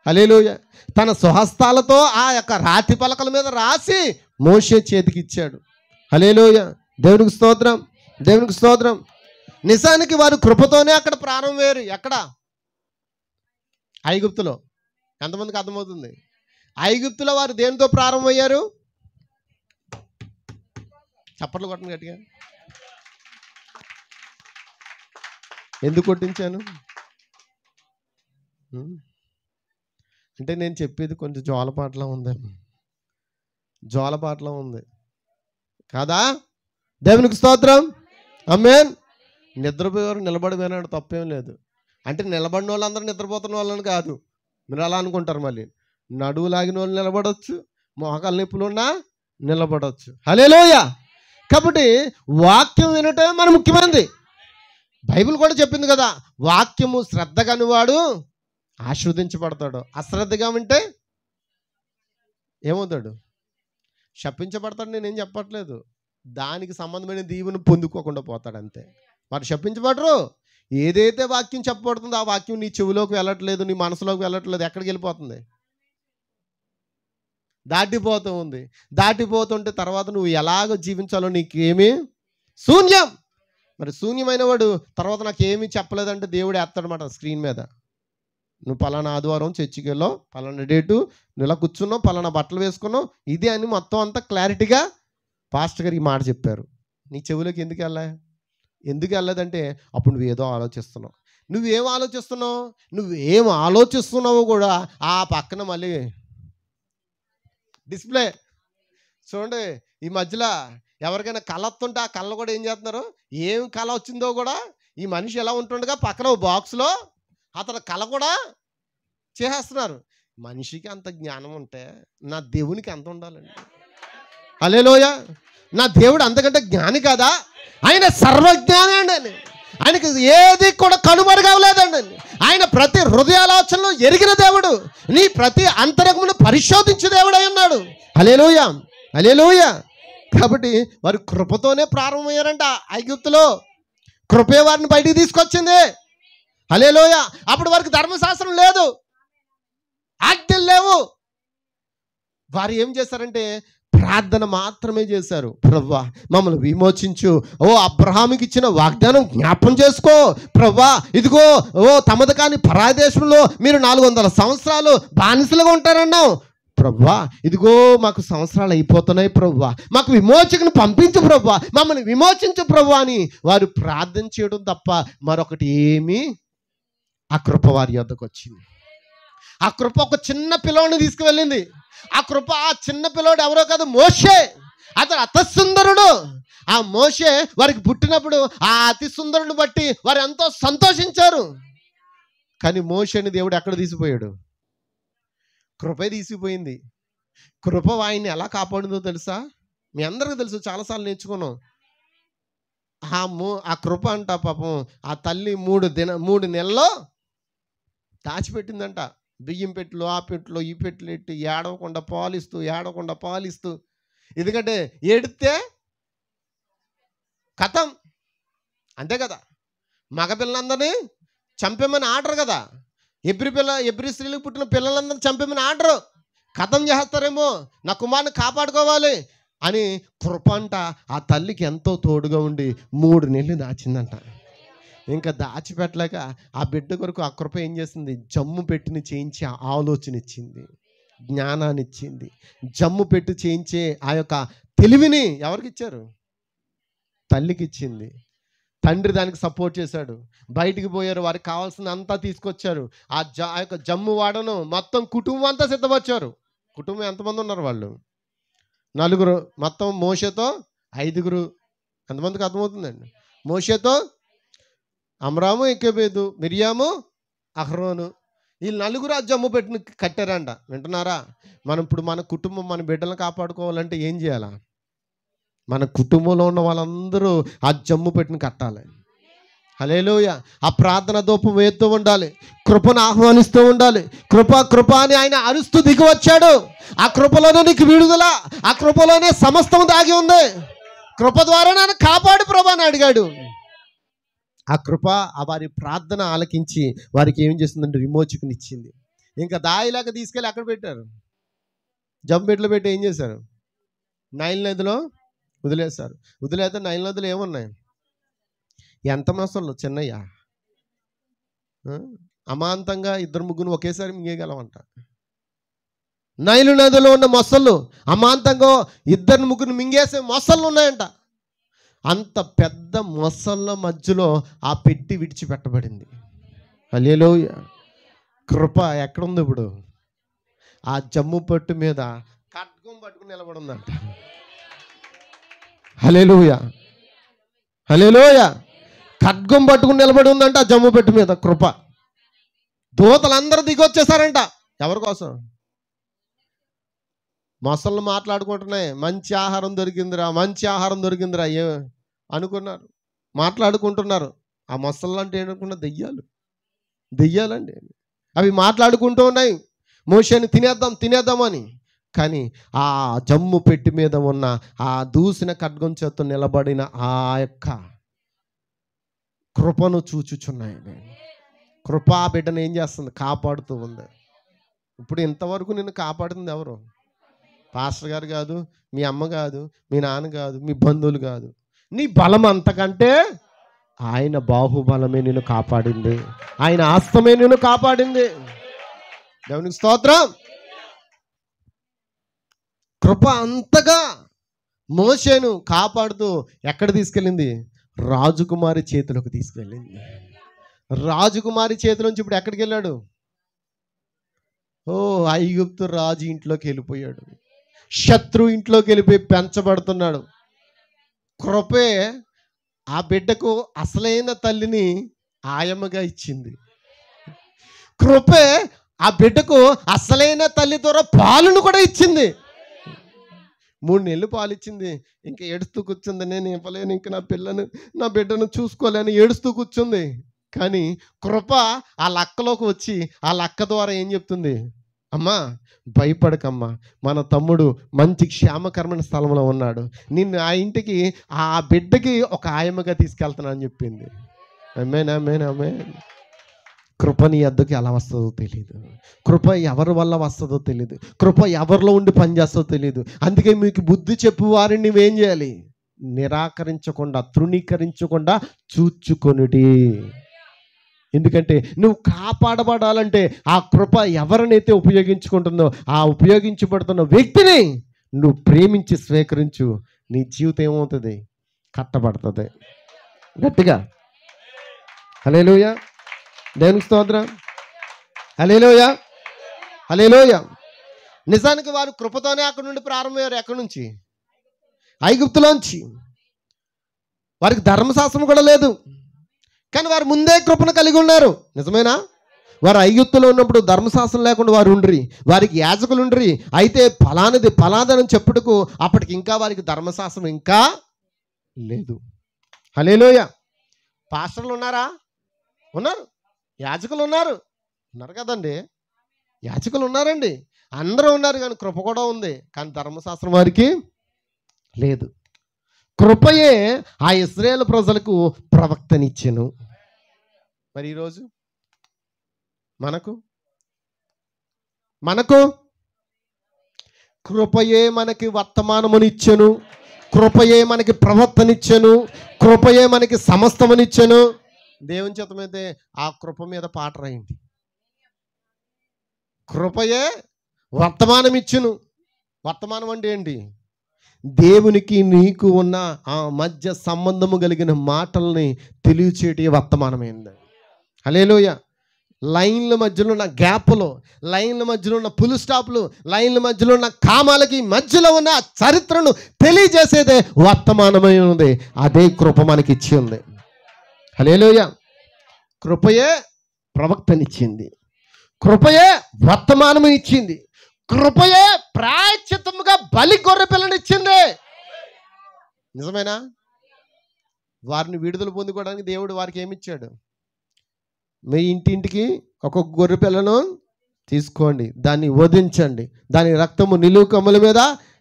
హల్లెలూయా. తన స్వహస్తాలతో ఆ యొక్క రాతి పలకల మీద రాసి మోషే చేతికి ఇచ్చాడు. హల్లెలూయా. దేవునికి స్తోత్రం, దేవునికి స్తోత్రం. నిజానికి వారు కృపతోనే అక్కడ ప్రారంభమయ్యారు. ఎక్కడ? ఐగుప్తులో. ఎంతమందికి అర్థమవుతుంది? ఐగుప్తులో వారు దేనితో ప్రారంభమయ్యారు? చప్పట్లు కొట్టండి గట్టిగా. ఎందుకు కొట్టించాను? అంటే నేను చెప్పేది కొంచెం జోలపాటలా ఉందేమో, జోలపాటలా ఉంది కాదా? దేవునికి స్తోత్రం, ఆమేన్. నిద్రపోయేవారు నిలబడిపోయినాడు, తప్పేం లేదు. అంటే నిలబడిన వాళ్ళందరూ నిద్రపోతున్న వాళ్ళని కాదు, మీరు అలా అనుకుంటారు. మళ్ళీ నడువు లాగిన వాళ్ళు నిలబడవచ్చు, మోకాలు నొప్పులు ఉన్నా నిలబడవచ్చు. హల్లెలూయా. కాబట్టి వాక్యం వినటమే మన ముఖ్యమైనది. బైబిల్ కూడా చెప్పింది కదా, వాక్యము శ్రద్ధగాని వాడు ఆశీర్వదించబడతాడు, అశ్రద్ధగా వింటే ఏమవుతాడు? శపించబడతాడు. నేనేం చెప్పట్లేదు, దానికి సంబంధమైన దీవెని పొందుకోకుండా పోతాడు అంతే. మరి శపించబడరు. ఏదైతే వాక్యం చెప్పబడుతుందో ఆ వాక్యం నీ చెవిలోకి వెళ్ళట్లేదు, నీ మనసులోకి వెళ్ళట్లేదు, ఎక్కడికి వెళ్ళిపోతుంది? దాటిపోతూ ఉంది. దాటిపోతుంటే తర్వాత నువ్వు ఎలాగ జీవించాలో నీకేమీ శూన్యం. మరి శూన్యమైన వాడు తర్వాత నాకేమీ చెప్పలేదంటే దేవుడు వేస్తాడనమాట స్క్రీన్ మీద. నువ్వు పలానా ఆదివారం చర్చికి వెళ్ళావు, పలానా డేటు నువ్వు ఇలా కూర్చున్నావు, పలానా బట్టలు వేసుకున్నావు, ఇదే అని మొత్తం అంతా క్లారిటీగా పాస్టర్ గారు ఈ మాట చెప్పారు. నీ చెవులోకి ఎందుకు వెళ్ళాయి? ఎందుకు వెళ్ళదంటే అప్పుడు నువ్వేదో ఆలోచిస్తున్నావు. నువ్వేం ఆలోచిస్తున్నావు? నువ్వేం ఆలోచిస్తున్నావో కూడా ఆ పక్కన మళ్ళీ డిస్ప్లే చూడండి. ఈ మధ్యలో ఎవరికైనా కళ వస్తుంటే ఆ కళ కూడా ఏం చేస్తున్నారు, ఏం కళ వచ్చిందో కూడా ఈ మనిషి ఎలా ఉంటుండగా పక్కన బాక్స్లో అతని కళ కూడా చేసేస్తున్నారు. మనిషికి అంత జ్ఞానం ఉంటే నా దేవునికి ఎంత ఉండాలండి? హల్లెలూయా. నా దేవుడు అంతకంటే జ్ఞాని కదా, ఆయన సర్వజ్ఞాని అండి. ఆయనకి ఏది కూడా కనుమరుగవలేదండి. ఆయన ప్రతి హృదయాలోచనలు ఎరిగిన దేవుడు, నీ ప్రతి అంతరంగమును పరిశోధించే దేవుడు అయి ఉన్నాడు. హల్లెలూయా, హల్లెలూయా. కాబట్టి వారి కృపతోనే ప్రారంభమయ్యారంట. ఐగుప్తులో కృపే వారిని బయటికి తీసుకొచ్చింది. హల్లెలూయా. అప్పుడు వారికి ధర్మశాస్త్రం లేదు, ఆజ్ఞలు లేవు. వారు ఏం చేశారంటే ప్రార్థన మాత్రమే చేశారు. ప్రభువా మమ్మల్ని విమోచించు, ఓ అబ్రహాముకి ఇచ్చిన వాగ్దానం జ్ఞాపం చేసుకో ప్రభువా, ఇదిగో ఓ తమది కాని పరాదేశంలో మీరు 400 సంవత్సరాలు బానిసలుగా ఉంటారన్నావు ప్రభువా, ఇదిగో మాకు సంవత్సరాలు అయిపోతున్నాయి ప్రభువా, మాకు విమోచకుని పంపించు ప్రభువా, మమ్మల్ని విమోచించు ప్రభువా అని వారు ప్రార్థన చేయడం తప్ప మరొకటి ఏమీ ఆ కృప వారి యొద్దకు వచ్చింది. ఆ కృప ఒక చిన్న పిల్లోడిని తీసుకువెళ్ళింది. ఆ కృప ఆ చిన్న పిల్లోడు ఎవరో కాదు, మోషే. అతడు అతి సుందరుడు. ఆ మోషే వారికి పుట్టినప్పుడు ఆ అతి సుందరుని బట్టి వారు ఎంతో సంతోషించారు. కానీ మోషేని దేవుడు ఎక్కడ తీసిపోయాడు? కృపే తీసిపోయింది. కృప ఆయన్ని ఎలా కాపాడిందో తెలుసా? మీ అందరికీ తెలుసు, చాలాసార్లు నేర్చుకున్నాం. ఆ కృప అంట పాపం ఆ తల్లి 3 నెలల్లో దాచిపెట్టిందంట. బియ్యం పెట్టులో ఆ పెట్టులో ఈ పెట్టులు ఎట్టి ఏడవకుండా పాలిస్తూ. ఎందుకంటే ఏడితే కథం, అంతే కదా. మగపిల్లలందరినీ చంపేమని ఆర్డర్ కదా. ఎబ్రి స్త్రీలకు పుట్టిన పిల్లలందరినీ చంపేమని ఆర్డరు. కథం చేస్తారేమో, నా కుమారుని కాపాడుకోవాలి అని కృప అంట ఆ తల్లికి ఎంతో తోడుగా ఉండి 3 నెలలు దాచిందంట. ఇంకా దాచిపెట్టలేక ఆ బిడ్డ కొరకు ఆ కృప ఏం చేసింది? జమ్ము పెట్టిని చేయించే ఆలోచన ఇచ్చింది, జ్ఞానాన్ని ఇచ్చింది. జమ్ము పెట్టి చేయించే ఆ యొక్క తెలివిని ఎవరికి ఇచ్చారు? తల్లికి ఇచ్చింది. తండ్రి దానికి సపోర్ట్ చేశాడు. బయటికి పోయారు, వారికి కావాల్సిన అంతా తీసుకొచ్చారు. ఆ యొక్క జమ్ము వాడను మొత్తం కుటుంబం అంతా సిద్ధపరిచారు. కుటుంబం ఎంతమంది ఉన్నారు? వాళ్ళు 4. మొత్తం మోషేతో 5. ఎంతమందికి అర్థమవుతుందండి? మోషేతో అమ్రాము, ఎక్కేబేదు, మిరియాము, అహరోను, ఈ 4 ఆ జమ్ము పెట్టిన కట్టారంట. వింటున్నారా? మనం ఇప్పుడు మన కుటుంబం, మన బిడ్డలను కాపాడుకోవాలంటే ఏం చేయాలా? మన కుటుంబంలో ఉన్న వాళ్ళందరూ ఆ జమ్ము పెట్టిన కట్టాలి. హల్లెలూయా. ఆ ప్రార్థన ధూపం వేస్తూ ఉండాలి, కృపను ఆహ్వానిస్తూ ఉండాలి. కృప అని ఆయన అరుస్తూ దిగి వచ్చాడు. ఆ కృపలోనే నీకు విడుదల, ఆ కృపలోనే సమస్తం దాగి ఉంది. కృప ద్వారా నన్ను కాపాడు ప్రభా అని అడిగాడు. ఆ కృప ఆ వారి ప్రార్థన ఆలకించి వారికి ఏం చేస్తుందంటే విమోచకుని ఇచ్చింది. ఇంకా దాయిలాగా తీసుకెళ్ళి అక్కడ పెట్టారు, జంపెట్లో పెట్టి ఏం చేశారు? నైల్ నదిలో వదిలేశారు. వదిలేస్తే నైల్ నదిలో ఏమున్నాయి? ఎంత మొసళ్ళు చిన్నయ్య, అమాంతంగా 2-3 ఒకేసారి మింగేయగలమంట. నైలు నదిలో ఉన్న మొసళ్ళు అమాంతంగా 2-3 మింగేసే మొసళ్ళు ఉన్నాయంట. అంత పెద్ద మొసళ్ళ మధ్యలో ఆ పెట్టి విడిచిపెట్టబడింది. హల్లెలూయా. కృప ఎక్కడుంది ఇప్పుడు? ఆ జమ్ము పట్టు మీద ఖడ్గం పట్టుకుని నిలబడి ఉందంట. హల్లెలూయా, హల్లెలూయా. ఖడ్గం పట్టుకుని నిలబడి ఉందంట ఆ జమ్ము పట్టు మీద కృప. దూతలందరూ దిగొచ్చేసారంట. ఎవరి కోసం? మొసళ్ళు మాట్లాడుకుంటున్నాయి, మంచి ఆహారం దొరికిందిరా, మంచి ఆహారం దొరికిందిరా ఏ అనుకున్నారు, మాట్లాడుకుంటున్నారు. ఆ మొసళ్ళు అంటే ఏంటనుకున్నా? దెయ్యాలండి. అవి మాట్లాడుకుంటూ ఉన్నాయి, మోషేని తినేద్దామని. కానీ ఆ జమ్ము పెట్టి మీద ఉన్న ఆ దూసిన ఖడ్గం చేత నిలబడిన ఆ యొక్క కృపను చూచుచున్నాయి. కృపా బిడ్డను ఏం చేస్తుంది? కాపాడుతూ ఉంది. ఇప్పుడు ఇంతవరకు నిన్ను కాపాడుతుంది ఎవరు? పాస్టర్ గారు కాదు, మీ అమ్మ కాదు, మీ నాన్న కాదు, మీ బంధువులు కాదు. నీ బలం అంతకంటే ఆయన బాహుబలమే నిన్ను కాపాడింది, ఆయన హస్తమే నిన్ను కాపాడింది. దేవునికి స్తోత్రం. కృప అంతగా మోషేను కాపాడుతూ ఎక్కడ తీసుకెళ్ళింది? రాజకుమారి చేతిలోకి తీసుకెళ్ళింది. రాజకుమారి చేతి నుంచి ఇప్పుడు ఎక్కడికి వెళ్ళాడు? ఐగుప్తు రాజు ఇంట్లోకి వెళ్ళిపోయాడు. శత్రు ఇంట్లోకి వెళ్ళిపోయి పెంచబడుతున్నాడు. కృపే ఆ బిడ్డకు అసలైన తల్లిని ఆయమ్మగా ఇచ్చింది. కృపే ఆ బిడ్డకు అసలైన తల్లి ద్వారా పాలును కూడా ఇచ్చింది. 3 నెలలు పాలు ఇచ్చింది. ఇంకా ఏడుస్తూ కూర్చుంది, నేను ఇవ్వలేను, ఇంకా నా బిడ్డను చూసుకోలేని ఏడుస్తూ కూర్చుంది. కానీ కృప ఆ లక్కలోకి వచ్చి ఆ లక్క ద్వారా ఏం చెప్తుంది? అమ్మా భయపడకమ్మా, మన తమ్ముడు మంచి క్షేమకరమైన స్థలంలో ఉన్నాడు, నిన్ను ఆ ఇంటికి ఆ బిడ్డకి ఒక ఆయమ్మగా తీసుకెళ్తాను అని చెప్పింది. ఆమేన్, ఆమేన్, ఆమేన్. కృప నీ వద్దకు ఎలా వస్తుందో తెలియదు, కృప ఎవరి వల్ల వస్తుందో తెలియదు, కృప ఎవరిలో ఉండి పనిచేస్తుందో తెలియదు. అందుకే మీకు బుద్ధి చెప్పు వారిని నువ్వేం చేయాలి? నిరాకరించకుండా, తృణీకరించకుండా చూచుకొనుడి. ఎందుకంటే నువ్వు కాపాడబడాలంటే ఆ కృప ఎవరినైతే ఉపయోగించుకుంటుందో ఆ ఉపయోగించబడుతున్న వ్యక్తిని నువ్వు ప్రేమించి స్వీకరించు. నీ జీవితం ఏమవుతుంది? కట్టబడుతుంది. గట్టిగా హల్లెలూయా, దేవునికి స్తోత్రం, హల్లెలూయా, హల్లెలూయా. నిజానికి వారు కృపతోనే అక్కడి నుండి ప్రారంభమయ్యారు. ఎక్కడి నుంచి? ఐగుప్తులోంచి. వారికి ధర్మశాస్త్రం కూడా లేదు, కానీ వారు ముందే కృపను కలిగి ఉన్నారు. నిజమేనా? వారు ఐగుప్తులో ఉన్నప్పుడు ధర్మశాస్త్రం లేకుండా వారు ఉండ్రి, వారికి యాజకులు ఉండ్రి. అయితే ఫలాదని చెప్పుటకు అప్పటికి ఇంకా వారికి ధర్మశాస్త్రం ఇంకా లేదు. హల్లెలూయా. పాస్టర్లు ఉన్నారా? ఉన్నారు. యాజకులు ఉన్నారు కదండి. యాజకులు ఉన్నారండి, అందరూ ఉన్నారు. కానీ కృప కూడా ఉంది, కానీ ధర్మశాస్త్రం వారికి లేదు. కృపయే ఆ ఇశ్రాయేలు ప్రజలకు ప్రవక్తనిచ్చెను. మరి ఈరోజు మనకు కృపయే మనకి వర్తమానమునిచ్చెను, కృపయే మనకి ప్రవక్తనిచ్చెను, కృపయే మనకి సమస్తమునిచ్చెను. దేవుని చేతమైతే ఆ కృప మీద పాట రాయండి. కృపయే వర్తమానం ఇచ్చెను. వర్తమానం అంటే ఏంటి? దేవునికి నీకు ఉన్న ఆ మధ్య సంబంధము కలిగిన మాటల్ని తెలియచేటి వర్తమానమైంది. హల్లెలూయా. లైన్ల మధ్యలో ఉన్న గ్యాప్లో, లైన్ల మధ్యలో ఉన్న ఫుల్ స్టాప్లు, లైన్ల మధ్యలో ఉన్న కామాలకి మధ్యలో ఉన్న చరిత్రను తెలియజేసేదే వర్తమానమై ఉంది. అదే కృప మనకి ఇచ్చి ఉంది. హల్లెలూయా. కృపయే ప్రవక్తనిచ్చింది, కృపయే వర్తమానము ఇచ్చింది, కృపయే ప్రాయశ్చిత్తముగా బలి గొర్రె పిల్లనిచ్చింది. నిజమేనా? వారిని విడుదల పొందుకోవడానికి దేవుడు వారికి ఏమిచ్చాడు? మీ ఇంటింటికి ఒక గొర్రె పిల్లను తీసుకోండి, దాన్ని వధించండి, దాని రక్తము నిలువు కమ్ముల మీద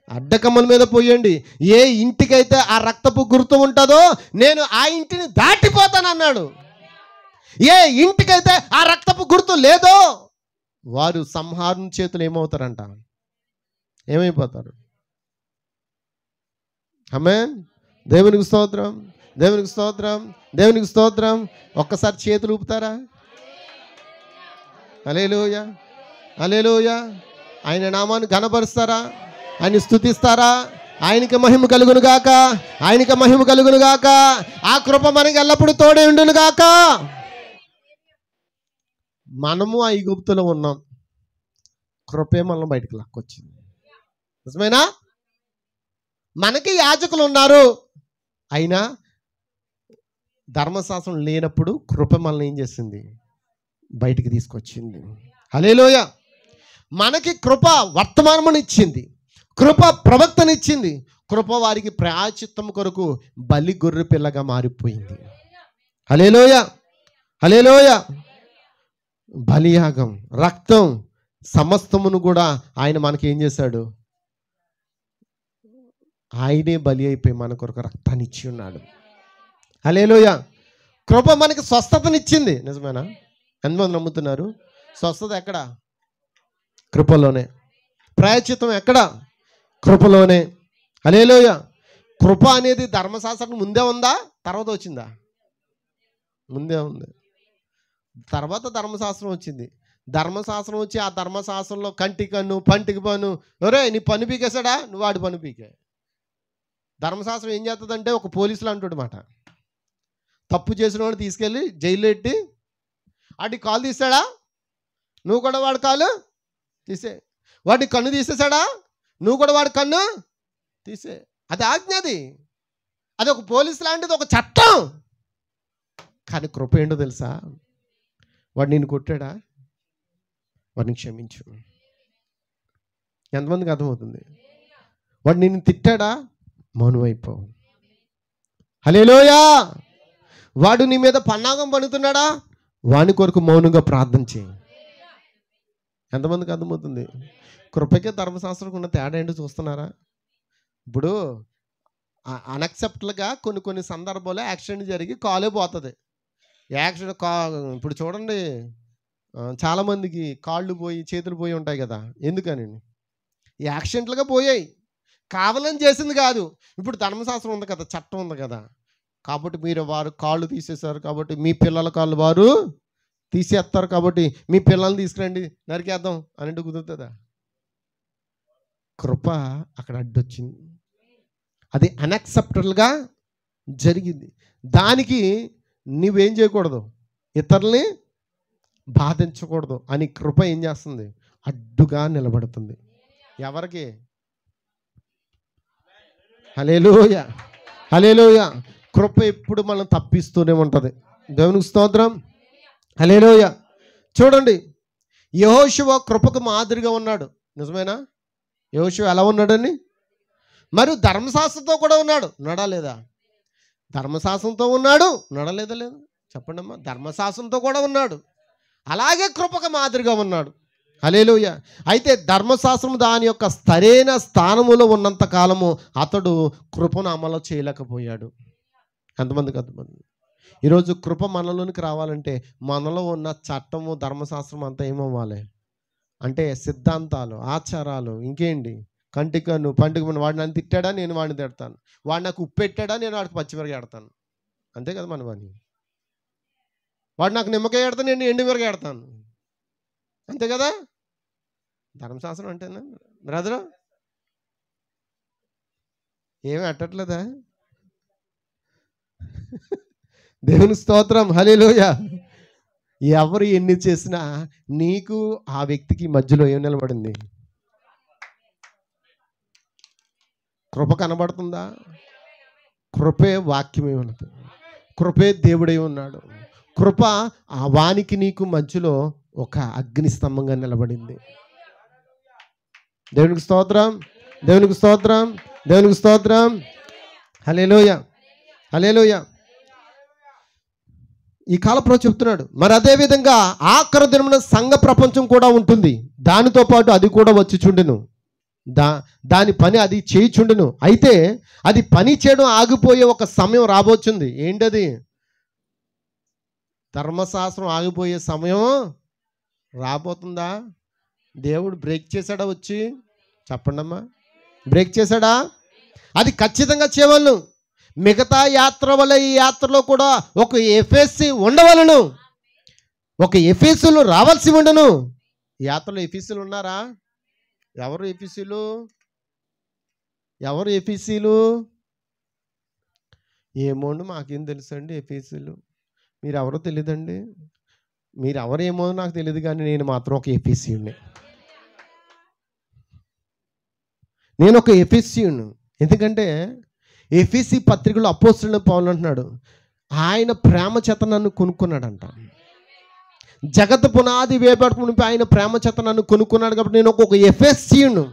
అడ్డకమ్మల మీద పోయండి. ఏ ఇంటికైతే ఆ రక్తపు గుర్తు ఉంటుందో నేను ఆ ఇంటిని దాటిపోతానన్నాడు. ఏ ఇంటికైతే ఆ రక్తపు గుర్తు లేదో వారు సంహారం చేతులు ఏమవుతారంట? ఏమైపోతారు? ఆమేన్. దేవునికి స్తోత్రం, దేవునికి స్తోత్రం, దేవునికి స్తోత్రం. ఒక్కసారి చేతులు ఊపుతారా? హల్లెలూయా, హల్లెలూయా. ఆయన నామాన్ని ఘనపరుస్తారా? ఆయన స్తుతిస్తారా? ఆయనకి మహిమ కలుగును గాక, ఆయనకి మహిమ కలుగును గాక. ఆ కృప మనకి ఎల్లప్పుడూ తోడే ఉండును గాక. మనము ఐగుప్తులో ఉన్నాం, కృపే మనల్ని బయటకు లాక్కొచ్చింది. నిజమేనా? మనకి యాజకులు ఉన్నారు, అయినా ధర్మశాస్త్రం లేనప్పుడు కృప మనల్ని ఏం చేసింది? బయటికి తీసుకొచ్చింది. హల్లెలూయా. మనకి కృప వర్తమానమునిచ్చింది, కృప ప్రవక్తనిచ్చింది, కృప వారికి ప్రాయశ్చిత్తం కొరకు బలి గొర్రె పిల్లగా మారిపోయింది. హల్లెలూయా, హల్లెలూయా. బలియాగం, రక్తం, సమస్తమును కూడా ఆయన మనకి ఏం చేశాడు? ఆయనే బలి అయిపోయి మన కొరకు రక్తాన్ని ఇచ్చి ఉన్నాడు. హల్లెలూయా. కృప మనకి స్వస్థతనిచ్చింది. నిజమేనా? ఎంతమంది నమ్ముతున్నారు? స్వస్థత ఎక్కడ? కృపలోనే. ప్రాయశ్చిత్తం ఎక్కడ? కృపలోనే. హల్లెలూయా. కృప అనేది ధర్మశాస్త్రం ముందే ఉందా, తర్వాత వచ్చిందా? ముందే ఉంది. తర్వాత ధర్మశాస్త్రం వచ్చింది. ధర్మశాస్త్రం వచ్చి ఆ ధర్మశాస్త్రంలో కంటికి కన్ను, పంటికి పన్ను, ఒరే నీ పన్ను పీకేశాడా, నువ్వు వాడి పన్ను పీకే. ధర్మశాస్త్రం ఏం చేస్తుందంటే ఒక పోలీసులు అంటాడు మాట, తప్పు చేసిన వాడు తీసుకెళ్ళి జైల్లో పెట్టి వాడి కాలు తీసాడా, నువ్వు కూడా వాడి కాలు తీసే. వాడి కన్ను తీసేసాడా, నువ్వు కూడా వాడి కన్ను తీసే. అది ఆజ్ఞ, అది ఒక పోలీసు లాంటిది, ఒక చట్టం. కానీ కృప ఏంటో తెలుసా? వాడు నిన్ను కొట్టాడా, వాడిని క్షమించు. ఎంతమందికి అర్థమవుతుంది? వాడు నిన్ను తిట్టాడా, మౌనమైపో. హల్లెలూయా. వాడు నీ మీద పన్నాగం పన్నుతున్నాడా, వాని కొరకు మౌనంగా ప్రార్థన చేయి. ఎంతమందికి అర్థమవుతుంది? కృపకే ధర్మశాస్త్రం ఉన్న తేడా ఏంటో చూస్తున్నారా? ఇప్పుడు అన్ఎక్సెప్టబుల్గా కొన్ని సందర్భాల్లో యాక్సిడెంట్ జరిగి కాలే పోతుంది. ఇప్పుడు చూడండి, చాలామందికి కాళ్ళు పోయి చేతులు పోయి ఉంటాయి కదా. ఎందుకని? ఈ యాక్సిడెంట్లుగా పోయాయి, కావాలని చేసింది కాదు. ఇప్పుడు ధర్మశాస్త్రం ఉంది కదా, చట్టం ఉంది కదా, కాబట్టి మీరు వారు కాళ్ళు తీసేశారు కాబట్టి మీ పిల్లల కాళ్ళు వారు తీసేస్తారు, కాబట్టి మీ పిల్లల్ని తీసుకురండి నరికేద్దాం అని కుదురుతుందా? కృప అక్కడ అడ్డొచ్చింది. అది అన్ఎక్సెప్టబుల్గా జరిగింది. దానికి నువ్వేం చేయకూడదు, ఇతరుల్ని బాధించకూడదు అని కృప ఏం చేస్తుంది? అడ్డుగా నిలబడుతుంది. ఎవరికి? హల్లెలూయా, హల్లెలూయా. కృప ఎప్పుడు మనం తప్పిస్తూనే ఉంటుంది. దేవునికి స్తోత్రం. హల్లెలూయా. చూడండి, యెహోషువ కృపకు మాదిరిగా ఉన్నాడు. నిజమేనా? యెహోషువ ఎలా ఉన్నాడని? మరి ధర్మశాస్త్రంతో కూడా ఉన్నాడు, నడలేదా? ధర్మశాస్త్రంతో ఉన్నాడు, నడలేదా? లేదు చెప్పండి అమ్మా. ధర్మశాస్త్రంతో కూడా ఉన్నాడు, అలాగే కృపకు మాదిరిగా ఉన్నాడు. హల్లెలూయా. అయితే ధర్మశాస్త్రం దాని యొక్క సరైన స్థానములో ఉన్నంత కాలము అతడు కృపను అమలు చేయలేకపోయాడు. ఎంతమందికి అర్థమంది? ఈరోజు కృప మనలోనికి రావాలంటే మనలో ఉన్న చట్టము, ధర్మశాస్త్రం అంతా ఏమవ్వాలి అంటే సిద్ధాంతాలు, ఆచారాలు, ఇంకేంటి, కంటికి కన్ను, పంటికి పన్ను. వాడు నన్ను తిట్టాడా, నేను వాడిని తిడతాను. వాడు నాకు ఉప్పు పెట్టాడా, నేను వాడికి పచ్చిమిరకాయ ఎడతాను. అంతే కదా మన పని. వాడు నాకు నిమ్మకాయ ఎడతాను, నేను ఎండుమిరకాయ ఎడతాను. అంతే కదా ధర్మశాస్త్రం అంటేనా? బ్రదరు ఏమి అట్టట్లేదా? దేవుని స్తోత్రం. హల్లెలూయా. ఎవరు ఎన్ని చేసినా నీకు ఆ వ్యక్తికి మధ్యలో ఏం నిలబడింది? కృప కనబడుతుందా? కృపే వాక్యమే ఉన్నది, కృపే దేవుడై ఉన్నాడు. కృప ఆ వానికి నీకు మధ్యలో ఒక అగ్ని స్తంభంగా నిలబడింది. దేవునికి స్తోత్రం, దేవునికి స్తోత్రం, దేవునికి స్తోత్రం. హల్లెలూయా, హల్లెలూయా. ఈ కాలంలో చెప్తున్నాడు, మరి అదే విధంగా ఆఖరి దినమున సంఘ ప్రపంచం కూడా ఉంటుంది, దానితో పాటు అది కూడా వచ్చి చుండును, దాని పని అది చేయిచుండును. అయితే అది పని చేయడం ఆగిపోయే ఒక సమయం రాబోతుంది. ఏంటది? ధర్మశాస్త్రం ఆగిపోయే సమయం రాబోతుందా? దేవుడు బ్రేక్ చేశాడా? వచ్చి చెప్పండి అమ్మా, బ్రేక్ చేశాడా? అది ఖచ్చితంగా చేయవలను. మిగతా యాత్ర వల్ల ఈ యాత్రలో కూడా ఒక ఎఫెసీ ఉండవలను, ఒక ఎఫెసీలు రావాల్సి ఉండను. యాత్రలో ఎఫెసీలు ఉన్నారా? ఎవరు ఎఫెసీలు? ఎవరు ఎఫెసీలు? ఏమోండి, మాకేం తెలుసండి ఎఫెసీలు. మీరు ఎవరో తెలియదండి. మీరు ఎవరేమో నాకు తెలియదు, కానీ నేను మాత్రం ఒక ఎఫెసీయుడిని. నేను ఒక ఎఫెసీయుడిని. ఎందుకంటే ఎఫెసీ పత్రికలో అపోస్తలుడైన పౌలు అంటున్నాడు, ఆయన ప్రేమ చేత నన్ను కొనుక్కున్నాడంట. జగత్ పునాది వేయబడక మునుపు ఆయన ప్రేమ చేత నన్ను కొనుక్కున్నాడు. కాబట్టి నేను ఒక ఎఫెసీయును.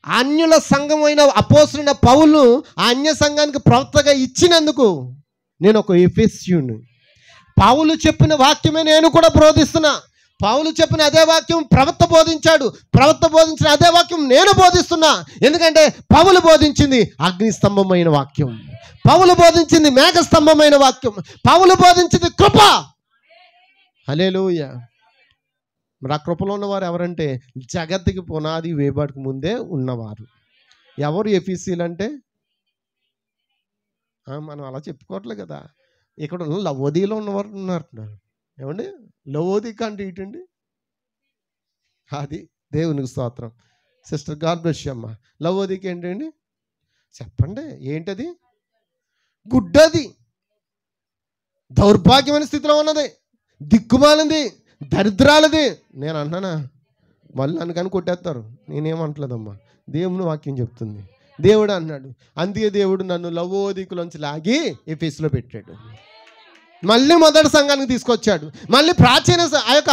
అన్యుల సంఘమైన అపోస్తలుడైన పౌలు ఆ అన్య సంఘానికి ప్రవక్తగా ఇచ్చినందుకు నేను ఒక ఎఫెసీయును. పౌలు చెప్పిన వాక్యమే నేను కూడా బోధిస్తున్నా. పౌలు చెప్పిన అదే వాక్యం ప్రవక్త బోధించాడు. ప్రవక్త బోధించిన అదే వాక్యం నేను బోధిస్తున్నా. ఎందుకంటే పౌలు బోధించింది అగ్నిస్తంభమైన వాక్యం, పౌలు బోధించింది మేఘస్తంభమైన వాక్యం, పౌలు బోధించింది కృప. హల్లెలూయా. మరి ఆ కృపలో ఉన్నవారు ఎవరంటే జగత్తుకి పునాది వేయబడక ముందే ఉన్నవారు. ఎవరు ఎఫెసీలు అంటే? మనం అలా చెప్పుకోవట్లే కదా. ఇక్కడ లవోదీలో ఉన్నవారు ఉన్నారు. ఏమండి, లవోదిక అంటే ఏంటండి? అది దేవునికి స్తోత్రం. సిస్టర్ గాడ్ బ్లెస్ యూ అమ్మ. లవోదిక ఏంటండి చెప్పండి? ఏంటది? గుడ్డది, దౌర్భాగ్యమైన స్థితిలో ఉన్నది, దిక్కుమాలింది, దరిద్రాలది. నేను అంటున్నానా? వాళ్ళు అందుకని కొట్టేస్తారు. నేనేమంటలేదమ్మా, దేవుని వాక్యం చెప్తుంది. దేవుడు అన్నాడు, అందుకే దేవుడు నన్ను లవోదికులోంచి లాగి ఎఫెసులో పెట్టాడు. మళ్ళీ మొదటి సంఘానికి తీసుకొచ్చాడు. మళ్ళీ ప్రాచీన ఆ యొక్క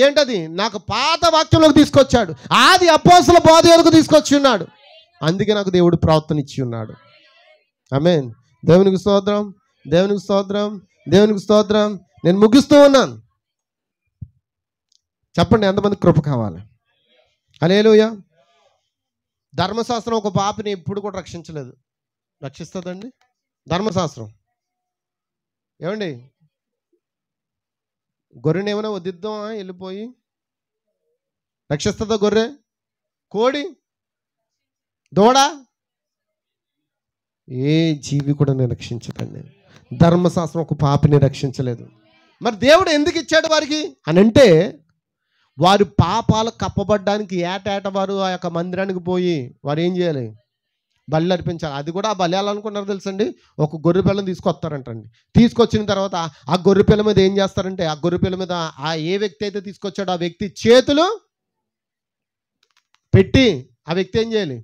ఏంటది నాకు పాత వాక్యంలోకి తీసుకొచ్చాడు. ఆది అపోస్తల బోధ వరకు తీసుకొచ్చి ఉన్నాడు. అందుకే నాకు దేవుడు ప్రవర్తన ఇచ్చి ఉన్నాడు. ఆమేన్. దేవునికి స్తోత్రం, దేవునికి స్తోత్రం, దేవునికి స్తోత్రం. నేను ముగిస్తూ ఉన్నాను. చెప్పండి, ఎంతమంది కృప కావాలి? హల్లెలూయా. ధర్మశాస్త్రం ఒక పాపిని ఎప్పుడు కూడా రక్షించలేదు. రక్షిస్తుందండి ధర్మశాస్త్రం? ఏమండి, గొర్రెని ఏమైనా వదిద్దామా వెళ్ళిపోయి? రక్షిస్తుందా గొర్రె? కోడి, దూడ, ఏ జీవి కూడా నేను రక్షించదండి. ధర్మశాస్త్రం ఒక పాపిని రక్షించలేదు. మరి దేవుడు ఎందుకు ఇచ్చాడు వారికి అని అంటే, వారి పాపాలు కప్పబడ్డానికి ఏటేట వారు ఆ యొక్క మందిరానికి పోయి వారు ఏం చేయాలి? బలి అర్పించాలి. అది కూడా ఆ బలి ఎలా అనుకున్నారు తెలుసండి? ఒక గొర్రె పిల్లని తీసుకొస్తారంటండి. తీసుకొచ్చిన తర్వాత ఆ గొర్రె పిల్ల మీద ఏం చేస్తారంటే, ఆ గొర్రె పిల్ల మీద ఆ ఏ వ్యక్తి అయితే తీసుకొచ్చాడో ఆ వ్యక్తి చేతులు పెట్టి ఆ వ్యక్తి ఏం చేయాలి?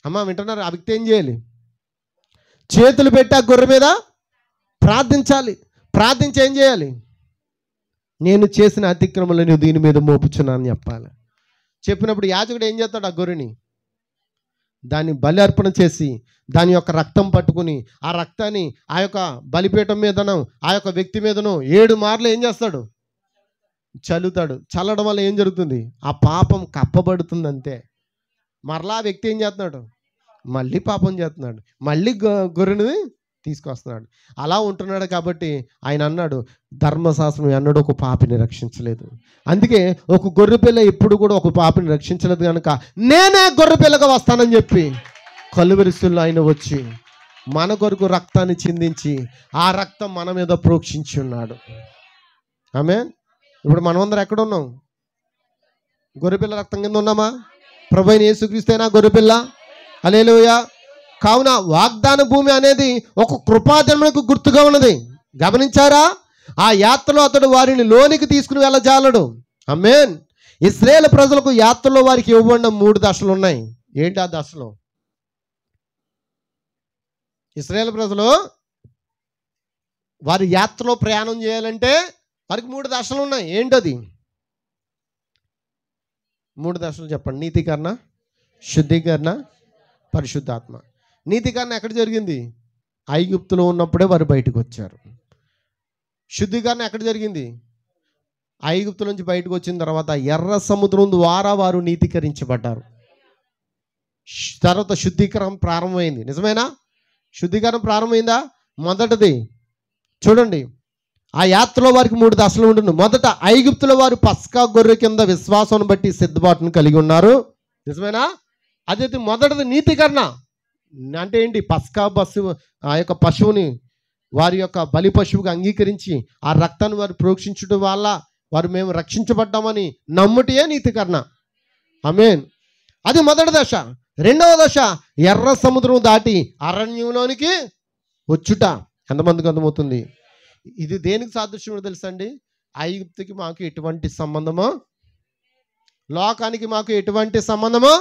అమ్మ వింటున్నారు? ఆ వ్యక్తి ఏం చేయాలి? చేతులు పెట్టి ఆ గొర్రె మీద ప్రార్థించాలి. ప్రార్థించి ఏం చేయాలి? నేను చేసిన అతిక్రమలు నేను దీని మీద మోపుచున్నాను చెప్పాలి. చెప్పినప్పుడు యాజకుడు ఏం చేస్తాడు? ఆ గొర్రెని దాన్ని బలి అర్పణ చేసి దాని యొక్క రక్తం పట్టుకుని ఆ రక్తాన్ని ఆ యొక్క బలిపీఠం మీదను ఆ యొక్క వ్యక్తి మీదను 7 మార్లు ఏం చేస్తాడు? చల్లుతాడు. చల్లడం వల్ల ఏం జరుగుతుంది? ఆ పాపం కప్పబడుతుంది అంతే. మరలా ఆ వ్యక్తి ఏం చేస్తున్నాడు? మళ్ళీ పాపం చేస్తున్నాడు, మళ్ళీ గొర్రెని తీసుకొస్తున్నాడు. అలా ఉంటున్నాడు. కాబట్టి ఆయన అన్నాడు, ధర్మశాస్త్రం అన్నాడు ఒక పాపిని రక్షించలేదు. అందుకే ఒక గొర్రె పిల్ల ఎప్పుడు కూడా ఒక పాపిని రక్షించలేదు కనుక నేనే గొర్రె పిల్లగా వస్తానని చెప్పి కలువరిస్తుల్లో ఆయన వచ్చి మన కొరకు రక్తాన్ని చిందించి ఆ రక్తం మన మీద ప్రోక్షించి ఉన్నాడు. ఆమేన్. ఇప్పుడు మనమందరం ఎక్కడ ఉన్నాం? గొర్రెపిల్ల రక్తం కింద ఉన్నామా? ప్రభువైన యేసుక్రీస్తేనా గొర్రెపిల్ల? హల్లెలూయా. కావున వాగ్దాన భూమి అనేది ఒక కృపాజన్మకు గుర్తుగా ఉన్నది. గమనించారా? ఆ యాత్రలో అతడు వారిని లోనికి తీసుకుని వెళ్ళజాలడు. ఆమేన్. ఇశ్రాయేలు ప్రజలకు యాత్రలో వారికి ఇవ్వబడిన 3 దశలు ఉన్నాయి. ఏంటి ఆ దశలు? ఇశ్రాయేలు ప్రజలు వారి యాత్రలో ప్రయాణం చేయాలంటే వారికి 3 దశలు ఉన్నాయి. ఏంటది? 3 దశలు చెప్పండి. నీతికరణ, శుద్ధీకరణ, పరిశుద్ధాత్మ. నీతికరణ ఎక్కడ జరిగింది? ఐగుప్తులో ఉన్నప్పుడే వారు బయటకు వచ్చారు. శుద్ధీకరణ ఎక్కడ జరిగింది? ఐగుప్తు నుంచి బయటకు వచ్చిన తర్వాత ఎర్ర సముద్రం ద్వారా వారు నీతీకరించబడ్డారు. తర్వాత శుద్ధీకరణ ప్రారంభమైంది. నిజమేనా? శుద్ధీకరణ ప్రారంభమైందా? మొదటిది చూడండి, ఆ యాత్రలో వారికి 3 దశలు ఉండును. మొదట ఐగుప్తులో వారు పస్కా గొర్రె కింద విశ్వాసం బట్టి సిద్ధపాటును కలిగి ఉన్నారు. నిజమేనా? అదైతే మొదటిది నీతికరణ. అంటే ఏంటి? పస్కా ఆ యొక్క పశువుని వారి యొక్క బలి పశువుగా అంగీకరించి ఆ రక్తాన్ని వారు ప్రోక్షించడం వల్ల వారు మేము రక్షించబడ్డామని నమ్ముటే నీతికరణ. ఆమేన్. అది మొదటి దశ. రెండవ దశ ఎర్ర సముద్రం దాటి అరణ్యంలోనికి వచ్చుట. ఎంతమందికి అర్థమవుతుంది? ఇది దేనికి సాదృశ్యం తెలుసండి? ఐగుప్తుకి మాకు ఎటువంటి సంబంధమో, లోకానికి మాకు ఎటువంటి సంబంధమో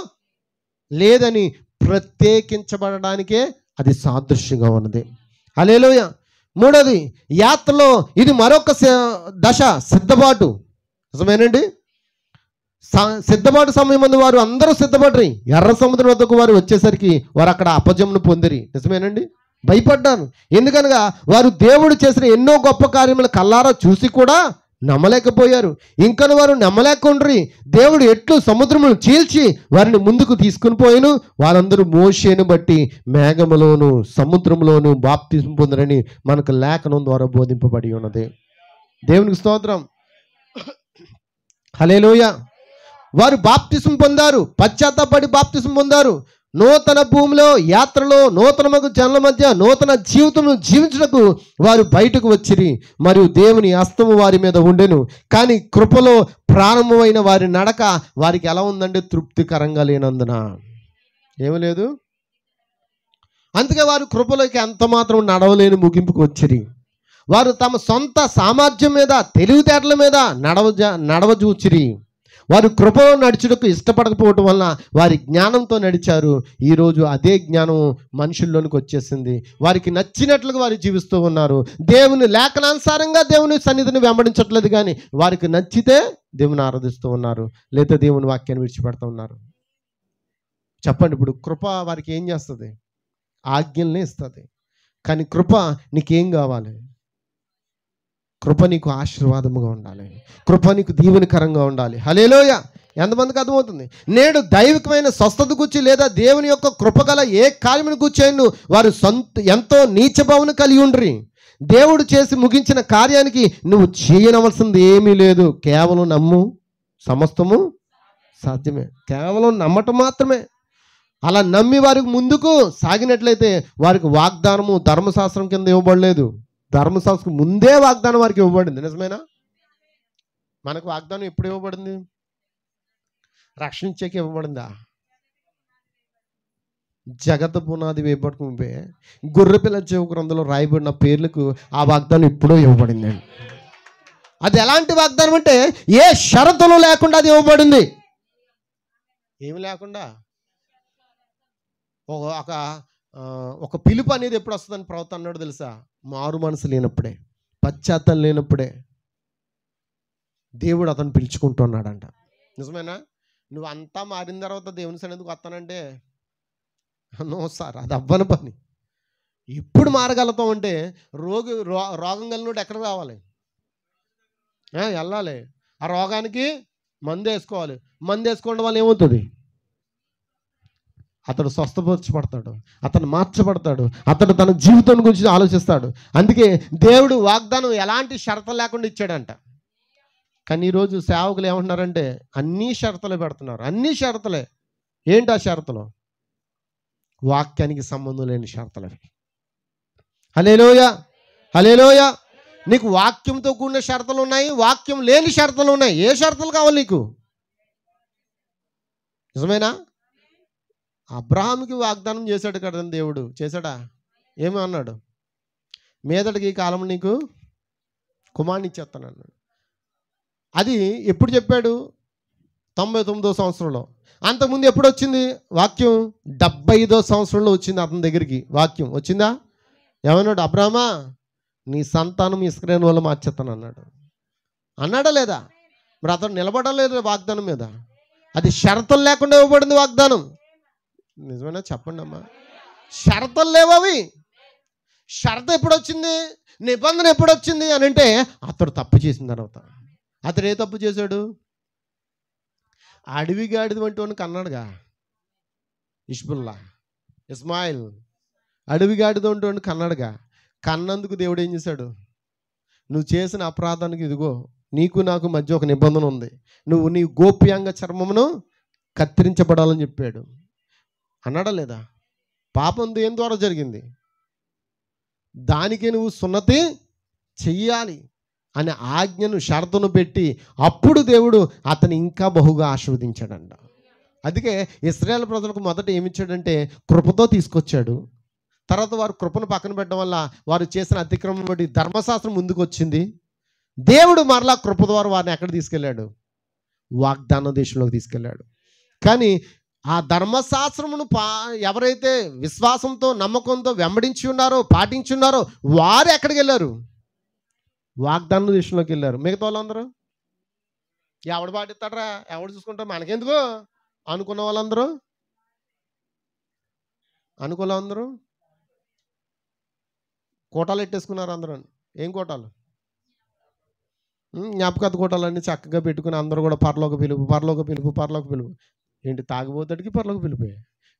లేదని ప్రత్యేకించబడడానికే అది సాదృశ్యంగా ఉన్నది. హల్లెలూయా. మూడోది, యాత్రలో ఇది మరొక దశ, సిద్ధపాటు. నిజమేనండి. సిద్ధపాటు సమయం ముందు వారు అందరూ సిద్ధపడ్రి. ఎర్ర సముద్రం వద్దకు వారు వచ్చేసరికి వారు అక్కడ అపజమును పొందిరి. నిజమేనండి. భయపడ్డారు. ఎందుకనగా వారు దేవుడు చేసిన ఎన్నో గొప్ప కార్యములు కల్లారా చూసి కూడా నమ్మలేకపోయారు. ఇంకను వారు నమ్మలేకుండ్రి. దేవుడు ఎట్లు సముద్రమును చీల్చి వారిని ముందుకు తీసుకుని పోయిను. వాళ్ళందరూ మోషేను బట్టి మేఘములోను సముద్రంలోను బాప్తిసం పొందరని మనకు లేఖనం ద్వారా బోధింపబడి ఉన్నది. దేవునికి స్తోత్రం. హల్లెలూయా. వారు బాప్తిసం పొందారు, పశ్చాత్తాపడి బాప్తిసం పొందారు. నూతన భూమిలో యాత్రలో నూతనమగు జనుల మధ్య నూతన జీవితం జీవించుటకు వారు బయటకు వచ్చిరి. మరియు దేవుని హస్తము వారి మీద ఉండెను. కానీ కృపలో ప్రారంభమైన వారి నడక వారికి ఎలా ఉందంటే తృప్తికరంగా లేనందున ఏమీ లేదు. అందుకే వారు కృపలోకి ఎంత మాత్రం నడవలేని ముగింపుకు వచ్చిరి. వారు తమ సొంత సామర్థ్యం మీద తెలివితేటల మీద నడవజూచిరి. వారు కృపలో నడుచుటకు ఇష్టపడకపోవటం వలన వారి జ్ఞానంతో నడిచారు. ఈరోజు అదే జ్ఞానం మనుషుల్లోనికి వచ్చేసింది. వారికి నచ్చినట్లుగా వారు జీవిస్తూ ఉన్నారు. దేవుని లేఖనానుసారంగా దేవుని సన్నిధిని వెంబడించట్లేదు, కానీ వారికి నచ్చితే దేవుని ఆరాధిస్తూ ఉన్నారు, లేదా దేవుని వాక్యాన్ని విడిచిపెడుతూ ఉన్నారు. చెప్పండి, ఇప్పుడు కృప వారికి ఏం చేస్తుంది? ఆజ్ఞల్ని ఇస్తుంది. కానీ కృప నీకేం కావాలి? కృప నీకు ఆశీర్వాదముగా ఉండాలి. కృప నీకు దీవెనకరంగా ఉండాలి. హల్లెలూయా. ఎంతమందికి అర్థమవుతుంది? నేడు దైవికమైన స్వస్థత గురించి లేదా దేవుని యొక్క కృపగల ఏ కార్యమును గుర్చేను వారు ఎంతో నీచభావన కలిగి ఉండ్రి. దేవుడు చేసి ముగించిన కార్యానికి నువ్వు చేయనవలసింది ఏమీ లేదు. కేవలం నమ్ము, సమస్తము సాధ్యమే. కేవలం నమ్మటం మాత్రమే. అలా నమ్మి వారికి ముందుకు సాగినట్లయితే వారికి వాగ్దానము ధర్మశాస్త్రం కింద ఇవ్వబడలేదు. ధర్మశాస్త్రం ముందే వాగ్దానం వారికి ఇవ్వబడింది. నిజమేనా? మనకు వాగ్దానం ఎప్పుడు ఇవ్వబడింది? రక్షించేకి ఇవ్వబడిందా? జగత పునాది వేయబడక ముందే గొర్రెపిల్ల జీవ గ్రంథంలో రాయబడిన పేర్లకు ఆ వాగ్దానం ఎప్పుడో ఇవ్వబడింది. అది ఎలాంటి వాగ్దానం అంటే ఏ షరతులు లేకుండా అది ఇవ్వబడింది. ఏమి లేకుండా ఒక పిలుపు అనేది ఎప్పుడు వస్తుందని ప్రవక్త అన్నాడు తెలుసా? మారు మనసు లేనప్పుడే, పశ్చాత్తాపం లేనప్పుడే దేవుడు అతను పిలుచుకుంటున్నాడంట. నిజమేనా? నువ్వు అంతా మారిన తర్వాత దేవుని సన్నిధికి వస్తానంటే నో సార్, అది అవ్వని పని. ఎప్పుడు మారగలుగుతాం అంటే రోగం కలిగినోడు ఎక్కడ రావాలి? వెళ్ళాలి. ఆ రోగానికి మందు వేసుకోవాలి. మందు వేసుకోవడం వల్ల ఏమవుతుంది? అతడు స్వస్థపరచబడతాడు, అతను మార్చబడతాడు, అతడు తన జీవితం గురించి ఆలోచిస్తాడు. అందుకే దేవుడు వాగ్దానం ఎలాంటి షరతులు లేకుండా ఇచ్చాడంట. కానీ ఈరోజు సేవకులు ఏమంటున్నారంటే అన్ని షరతులే పెడుతున్నారు. అన్ని షరతులే. ఏంటి ఆ షరతులు? వాక్యానికి సంబంధం లేని షరతులు అవి. హల్లెలూయా. హల్లెలూయా. నీకు వాక్యంతో కూడిన షరతులు ఉన్నాయి, వాక్యం లేని షరతులు ఉన్నాయి. ఏ షరతులు కావాలి నీకు? నిజమేనా? అబ్రహాముకి వాగ్దానం చేశాడు కదా దేవుడు. చేశాడా? ఏమో అన్నాడు, మీదటికి ఈ కాలం నీకు కుమారుని ఇచ్చేస్తాను అన్నాడు. అది ఎప్పుడు చెప్పాడు? 99వ సంవత్సరంలో. అంతకుముందు ఎప్పుడు వచ్చింది వాక్యం? 75వ సంవత్సరంలో వచ్చింది అతని దగ్గరికి వాక్యం. వచ్చిందా? ఏమన్నాడు? అబ్రహామా, నీ సంతానం ఇస్రాయేలు వల్ల మార్చేస్తాను అన్నాడు. అన్నాడా లేదా? మరి అతను నిలబడలేదు వాగ్దానం మీద. అది షరతులు లేకుండా ఇవ్వబడింది వాగ్దానం. నిజమేనా? చెప్పండి అమ్మా. షరతులు లేవు అవి. షరత ఎప్పుడు వచ్చింది? నిబంధన ఎప్పుడు వచ్చింది అని అంటే అతడు తప్పు చేసిన తర్వాత. అతడు ఏ తప్పు చేశాడు? అడవిగాడిది వంటి వాడిని కన్నాడుగా ఇస్మాయిల్. అడవిగాడిది వంటి వాడిని కన్నాడుగా. కన్నందుకు దేవుడు ఏం చేశాడు? నువ్వు చేసిన అపరాధానికి ఇదిగో నీకు నాకు మధ్య ఒక నిబంధన ఉంది, నువ్వు నీ గోప్యాంగ చర్మమును కత్తిరించబడాలని చెప్పాడు. అన్నాడా లేదా? పాపం దేని ద్వారా జరిగింది? దానికి నువ్వు సున్నతి చెయ్యాలి అనే ఆజ్ఞను షరతును పెట్టి అప్పుడు దేవుడు అతను ఇంకా బహుగా ఆశీర్వదించాడంట. అందుకే ఇశ్రాయేలు ప్రజలకు మొదట ఏమిచ్చాడంటే కృపతో తీసుకొచ్చాడు. తర్వాత వారు కృపను పక్కన పెట్టడం వల్ల వారు చేసిన అతిక్రమం బట్టి ధర్మశాస్త్రం ముందుకు వచ్చింది. దేవుడు మరలా కృప ద్వారా వారిని ఎక్కడ తీసుకెళ్ళాడు? వాగ్దాన దేశంలోకి తీసుకెళ్ళాడు. కానీ ఆ ధర్మశాస్త్రమును ఎవరైతే విశ్వాసంతో నమ్మకంతో వెంబడించి ఉన్నారో పాటించి ఉన్నారో వారు ఎక్కడికి వెళ్ళారు? వాగ్దాన దేశంలోకి వెళ్ళారు. మిగతా వాళ్ళందరూ ఎవడు పాటిస్తాడరా, ఎవడు చూసుకుంటారు, మనకెందుకు అనుకున్న వాళ్ళందరూ కోటాలు ఎట్టేసుకున్నారు అందరూ. ఏం కోటాలు? జ్ఞాపకత కోటాలన్నీ చక్కగా పెట్టుకుని అందరూ కూడా పరలోక పిలుపు. ఏంటి, తాగిపోతాడికి పరలోక పిలిపే,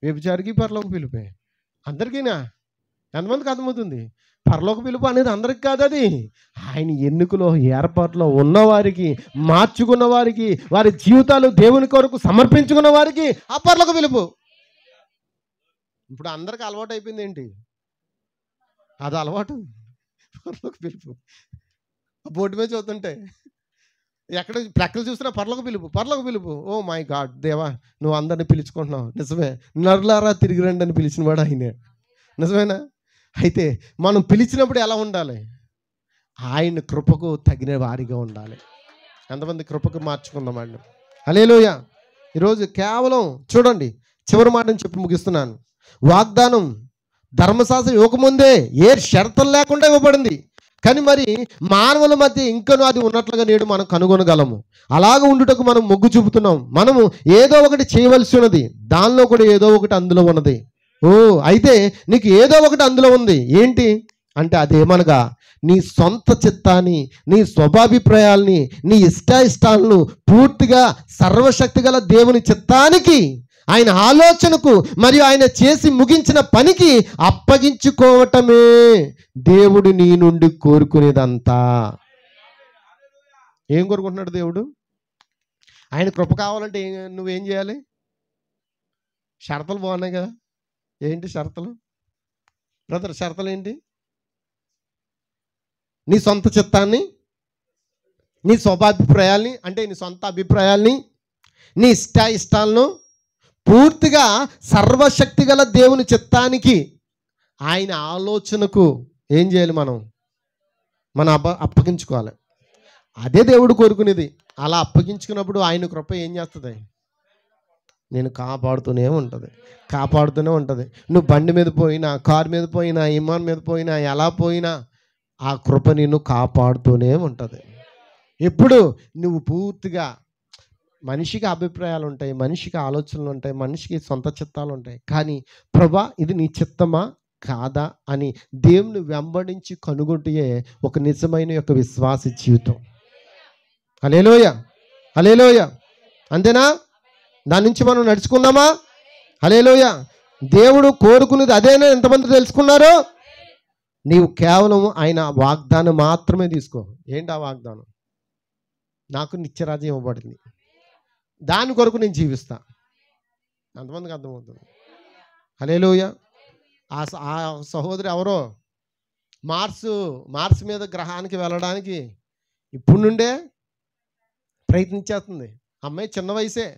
వ్యభిచారికి పరలోక పిలిపే. అందరికీనా? ఎంతమందికి అర్థమవుతుంది? పరలోక పిలుపు అనేది అందరికి కాదు, అది ఆయన ఎన్నికలో ఏర్పాట్లో ఉన్నవారికి, మార్చుకున్న వారికి, వారి జీవితాలు దేవుని కొరకు సమర్పించుకున్న వారికి ఆ పరలోక పిలుపు. ఇప్పుడు అందరికి అలవాటు అయిపోయింది. ఏంటి అది అలవాటు? పరలోక పిలుపు. బోర్డు మీద చూస్తుంటే ఎక్కడ ప్రక్కలు చూసినా పరలోక పిలుపు. ఓ మై గాడ్, దేవా నువ్వు అందరిని పిలుచుకుంటున్నావు. నిజమే, నరులారా తిరిగి రండి అని పిలిచిన వాడు ఆయనే. నిజమేనా? అయితే మనం పిలిచినప్పుడు ఎలా ఉండాలి? ఆయన కృపకు తగిన వారిగా ఉండాలి. ఎంతమంది కృపకు మార్చుకుందామండి? హల్లెలూయా. ఈరోజు కేవలం చూడండి, చివరి మాటను చెప్పి ముగిస్తున్నాను. వాగ్దానం ధర్మశాస్త్రం ఇవ్వకముందే ఏ షరతులు లేకుండా ఇవ్వబడింది. కానీ మరి మానవుల మధ్య ఇంకనూ అది ఉన్నట్లుగా నేడు మనం కనుగొనగలము. అలాగ ఉండుటకు మనం మొగ్గు చూపుతున్నాం. మనము ఏదో ఒకటి చేయవలసి ఉన్నది, దానిలో కూడా ఏదో ఒకటి అందులో ఉన్నది. అయితే నీకు ఏదో ఒకటి అందులో ఉంది. ఏంటి అంటే అదేమనగా నీ సొంత చిత్తాన్ని, నీ స్వభాభిప్రాయాల్ని, నీ ఇష్టాలను పూర్తిగా సర్వశక్తి గల దేవుని చిత్తానికి, ఆయన ఆలోచనకు మరియు ఆయన చేసి ముగించిన పనికి అప్పగించుకోవటమే దేవుడు నీ నుండి కోరుకునేదంతా. ఏం కోరుకుంటున్నాడు దేవుడు? ఆయన కృప కావాలంటే నువ్వేం చేయాలి? షరతులు బాగున్నాయి కదా. ఏంటి షరతులు బ్రదర్? షరతులు ఏంటి? నీ సొంత చిత్తాన్ని, నీ స్వభాభిప్రాయాల్ని, అంటే నీ సొంత అభిప్రాయాల్ని, నీ ఇష్టాలను పూర్తిగా సర్వశక్తి గల దేవుని చిత్తానికి, ఆయన ఆలోచనకు ఏం చేయాలి? మనం అప్పగించుకోవాలి. అదే దేవుడు కోరుకునేది. అలా అప్పగించుకున్నప్పుడు ఆయన కృప ఏం చేస్తుంది? నేను కాపాడుతూనే ఉంటుంది. నువ్వు బండి మీద పోయినా, కారు మీద పోయినా, విమానం మీద పోయినా, ఎలా పోయినా ఆ కృప నిన్ను కాపాడుతూనే ఉంటుంది. ఎప్పుడు నువ్వు పూర్తిగా, మనిషికి అభిప్రాయాలు ఉంటాయి, మనిషికి ఆలోచనలు ఉంటాయి, మనిషికి సొంత చిత్తాలు ఉంటాయి. కానీ ప్రభా ఇది నీ చిత్తమా కాదా అని దేవుని వెంబడించి కనుగొంటే ఒక నిజమైన యొక్క విశ్వాస జీవితం. హల్లెలూయా. అంతేనా? దాని నుంచి మనం నడుచుకున్నామా? హల్లెలూయా. దేవుడు కోరుకునేది అదేనా? ఎంతమంది తెలుసుకున్నారో? నీవు కేవలం ఆయన వాగ్దానం మాత్రమే తీసుకో. ఏంటి ఆ వాగ్దానం? నాకు నిత్యరాజ్యం ఇవ్వబడింది, దాని కొరకు నేను జీవిస్తా. అంతమందికి అర్థమవుతుంది? హల్లెలూయా. ఆ సహోదరి ఎవరో మార్స్ మీద గ్రహానికి వెళ్ళడానికి ఇప్పుడు నుండే ప్రయత్నించేస్తుంది. అమ్మాయి చిన్న వయసే,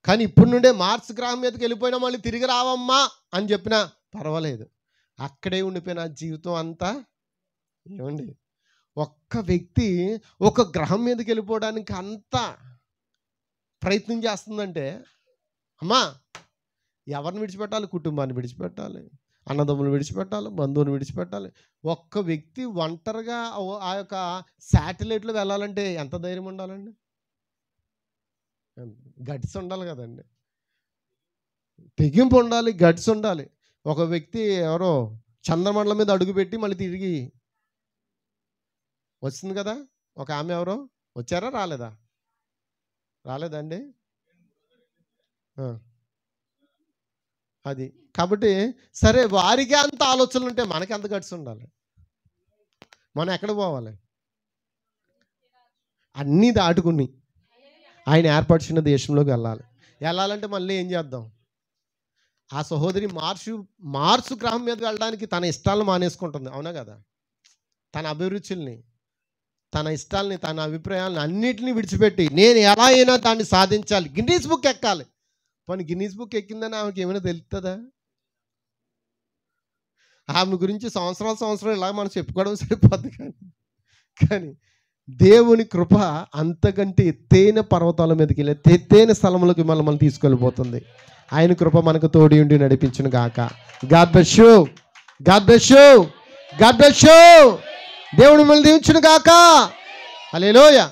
కానీ ఇప్పుడు నుండే మార్స్ గ్రహం మీదకి వెళ్ళిపోయినా మళ్ళీ తిరిగి రావమ్మా అని చెప్పినా పర్వాలేదు. అక్కడే ఉండిపోయిన జీవితం అంతా. ఏమండి, ఒక్క వ్యక్తి ఒక గ్రహం మీదకి వెళ్ళిపోవడానికి అంత ప్రయత్నం చేస్తుందంటే, అమ్మా ఎవరిని విడిచిపెట్టాలి? కుటుంబాన్ని విడిచిపెట్టాలి, అన్నదమ్ములు విడిచిపెట్టాలి, బంధువుని విడిచిపెట్టాలి. ఒక్క వ్యక్తి ఒంటరిగా ఆ యొక్క శాటిలైట్లో వెళ్ళాలంటే ఎంత ధైర్యం ఉండాలండి? గట్స్ ఉండాలి కదండి, తెగింపు ఉండాలి, గట్స్ ఉండాలి. ఒక వ్యక్తి ఎవరో చంద్రమండలం మీద అడుగుపెట్టి మళ్ళీ తిరిగి వస్తుంది కదా. ఒక ఆమె ఎవరో వచ్చారా? రాలేదండి. అది కాబట్టి సరే, వారికి అంత ఆలోచనలు ఉంటే మనకి అంత గట్స్ ఉండాలి. మనం ఎక్కడ పోవాలి? అన్నీ దాటుకుని ఆయన ఏర్పరిచిన దేశంలోకి వెళ్ళాలంటే మళ్ళీ ఏం చేద్దాం? ఆ సహోదరి మార్సు గ్రహం మీద వెళ్ళడానికి తన ఇష్టాలను మానేసుకుంటుంది. అవునా కదా? తన అభిరుచుల్ని, తన ఇష్టాలని, తన అభిప్రాయాలను అన్నిటినీ విడిచిపెట్టి నేను ఎలా అయినా దాన్ని సాధించాలి, గిన్నీస్ బుక్ ఎక్కాలి. పోనీ గిన్నీస్ బుక్ ఎక్కిందని ఆమెకి ఏమైనా తెలుస్తుందా? ఆమె గురించి సంవత్సరాలు ఇలా మనం చెప్పుకోవడం సరిపోద్ది. కానీ కానీ దేవుని కృప అంతకంటే ఎత్తైన పర్వతాల మీదకి వెళ్ళి ఎత్తైన స్థలంలోకి మనం తీసుకెళ్ళిపోతుంది. ఆయన కృప మనకు తోడి ఉండి నడిపించును గాక. God bless you. God bless you. God bless you. దేవుడు మిమ్మల్ని దీవించును గాక. హల్లెలూయా.